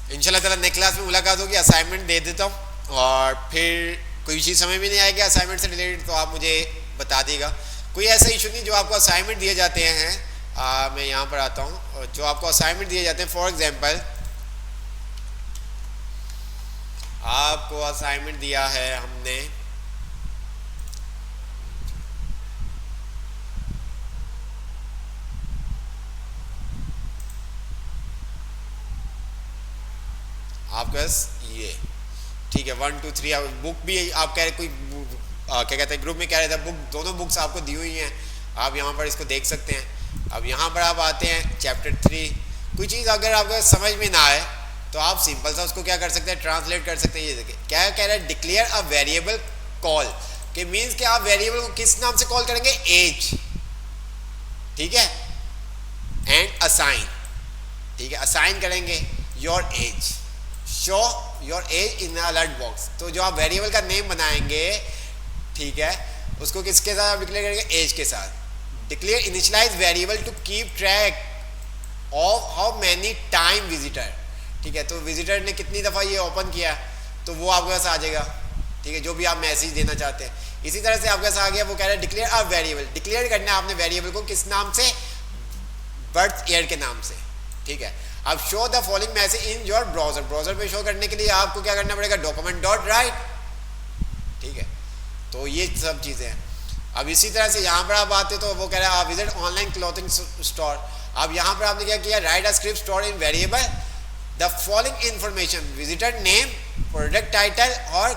इंशाल्लाह ताला नेक्स्ट क्लास में मुलाकात होगी। असाइनमेंट दे देता हूँ, और फिर कोई चीज़ समझ में नहीं आएगी असाइनमेंट से रिलेटेड तो आप मुझे बता देगा। कोई ऐसा इशू नहीं, जो आपको असाइनमेंट दिए जाते हैं, मैं यहाँ पर आता हूँ, जो आपको असाइनमेंट दिए जाते हैं, फॉर एग्जांपल आपको असाइनमेंट दिया है हमने आपके ये, ठीक है, 1 2 3 बुक भी आप कह रहे, कोई क्या कहते हैं, ग्रुप में कह रहे थे बुक, दोनों बुक्स आपको दी हुई हैं, आप यहाँ पर इसको देख सकते हैं। अब यहाँ पर आप आते हैं चैप्टर 3, कोई चीज़ अगर आपको समझ में ना आए तो आप सिंपल सा उसको क्या कर सकते हैं, ट्रांसलेट कर सकते हैं। ये देखिए क्या कह रहा है, डिक्लेयर अ वेरिएबल कॉल, कि मीन्स कि आप वेरिएबल को किस नाम से कॉल करेंगे, एज, ठीक है, एंड असाइन, ठीक है, असाइन करेंगे your age, show your age in alert box. तो जो आप वेरिएबल का नेम बनाएंगे, ठीक है, उसको किसके साथ आप डिक्लेयर करेंगे, एज के साथ। Declare initialise variable to keep track of how many time visitor, ठीक है, तो विजिटर ने कितनी दफ़ा ये ओपन किया तो वो आपके पास आ जाएगा, ठीक है, जो भी आप मैसेज देना चाहते हैं। इसी तरह से आपके पास आ गया, वो कह रहा है डिक्लेयर अ वेरिएबल, डिक्लेयर करना है आपने वेरिएबल को किस नाम से, बर्थ ईयर के नाम से, ठीक है। अब show the following message in your browser, browser पे शो करने के लिए आपको क्या करना पड़ेगा, डॉक्यूमेंट डॉट राइट, ठीक है। तो ये सब चीज़ें हैं। अब इसी तरह से यहाँ पर आप आते तो वो कह रहा है विजिट ऑनलाइन क्लॉथिंग स्टोर। अब यहाँ पर आपने क्या किया, right a script store in variable the following information, visitor name, product title और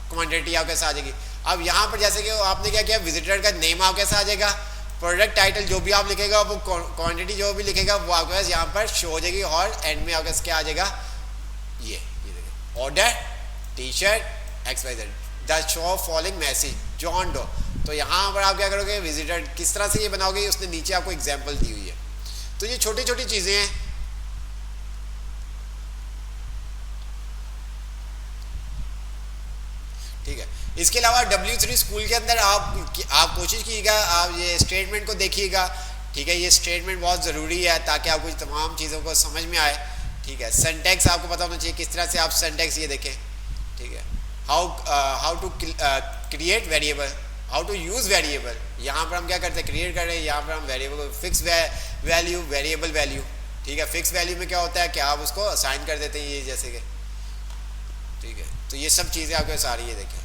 क्वांटिटी आपके साथ आ जाएगी। अब यहाँ पर जैसे कि आपने क्या किया, विजिटर का नेम आपके साथ आ जाएगा, प्रोडक्ट टाइटल जो भी आप लिखेगा, वो क्वांटिटी जो भी लिखेगा वो आपके पास यहाँ पर शो हो जाएगी, और एंड में आपके पास क्या आ जाएगा, ये देखिए, order T shirt XYZ the show following message John Doe. तो यहाँ पर आप क्या करोगे, विजिटर किस तरह से ये बनाओगे, उसने नीचे आपको एग्जाम्पल दी हुई है। तो ये छोटी छोटी चीज़ें हैं। ठीक है, इसके अलावा W3 स्कूल के अंदर आप कोशिश कीजिएगा, आप ये स्टेटमेंट को देखिएगा, ठीक है, ये स्टेटमेंट बहुत ज़रूरी है ताकि आपको तमाम चीज़ों को समझ में आए, ठीक है। सेंटेक्स आपको पता होना चाहिए, किस तरह से आप सेंटेक्स ये देखें, ठीक है। How to create variable, how to use variable, यहाँ पर हम क्या करते हैं, क्रिएट कर रहे हैं, यहाँ पर हम variable fix value, variable value, ठीक है। फिक्स वैल्यू में क्या होता है कि आप उसको असाइन कर देते हैं, ये जैसे कि, ठीक है। तो ये सब चीज़ें आपके सारी ये देखें।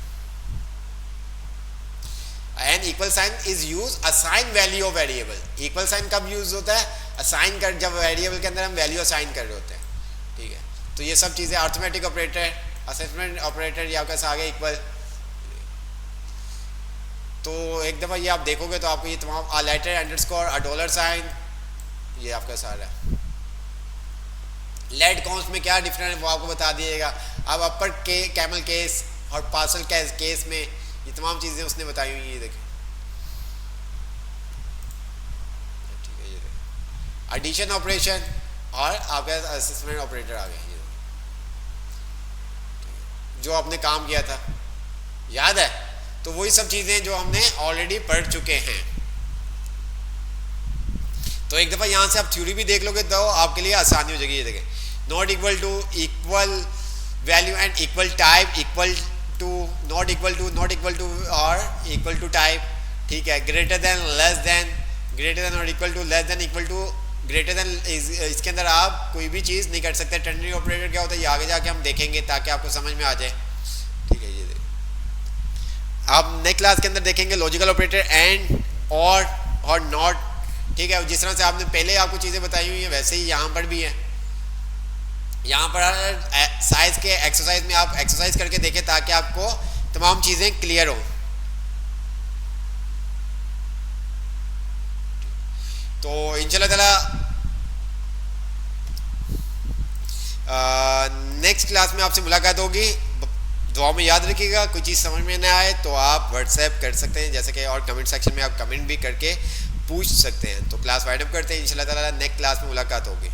An equal sign is use assign value of variable. Equal sign कब यूज होता है, असाइन कर, जब वेरिएबल के अंदर हम वैल्यू असाइन कर रहे होते हैं, ठीक है। तो ये सब चीज़ें, अर्थमेटिक ऑपरेटर, असेसमेंट ऑपरेटर, ये आपके साथ आ गया इक्वल। तो एक दफ़ा ये आप देखोगे तो आपको ये तमाम letter underscore, a dollar sign, ये आपका सारा है। लेट कॉन्स में क्या डिफरेंस है वो आपको बता दिएगा। अब अपर के कैमल केस और पार्सल केस में ये तमाम चीज़ें उसने बताई हुई, ये देखें, ठीक है। ये देखें एडिशन ऑपरेशन और आपका असेसमेंट ऑपरेटर आ गया, ये जो आपने काम किया था, याद है। तो वही सब चीज़ें जो हमने ऑलरेडी पढ़ चुके हैं। तो एक दफ़ा यहाँ से आप थ्योरी भी देख लोगे तो आपके लिए आसानी हो जाएगी। ये देखें, not equal to, equal value and equal type, equal to, not equal to, not equal to और इक्वल टू टाइप, ठीक है। Greater than, less than, greater than और equal to, less than, equal to, greater than. इसके अंदर आप कोई भी चीज़ नहीं कर सकते। टर्नरी ऑपरेटर क्या होता है, ये आगे जाके हम देखेंगे ताकि आपको समझ में आ जाए, ठीक है। ये आप नेक्स्ट क्लास के अंदर देखेंगे लॉजिकल ऑपरेटर, एंड, और नॉट, ठीक है। जिस तरह से आपने पहले आपको चीज़ें बताई हुई हैं वैसे ही यहाँ पर भी है। यहाँ पर साइज के एक्सरसाइज में आप एक्सरसाइज करके देखें ताकि आपको तमाम चीज़ें क्लियर हो। तो इंशाल्लाह ताला नेक्स्ट क्लास में आपसे मुलाकात होगी। दुआ में याद रखिएगा, कोई चीज़ समझ में ना आए तो आप व्हाट्सएप कर सकते हैं, जैसे कि, और कमेंट सेक्शन में आप कमेंट भी करके पूछ सकते हैं। तो क्लास वाइंड अप करते हैं, इंशाल्लाह ताला नेक्स्ट क्लास में मुलाकात होगी।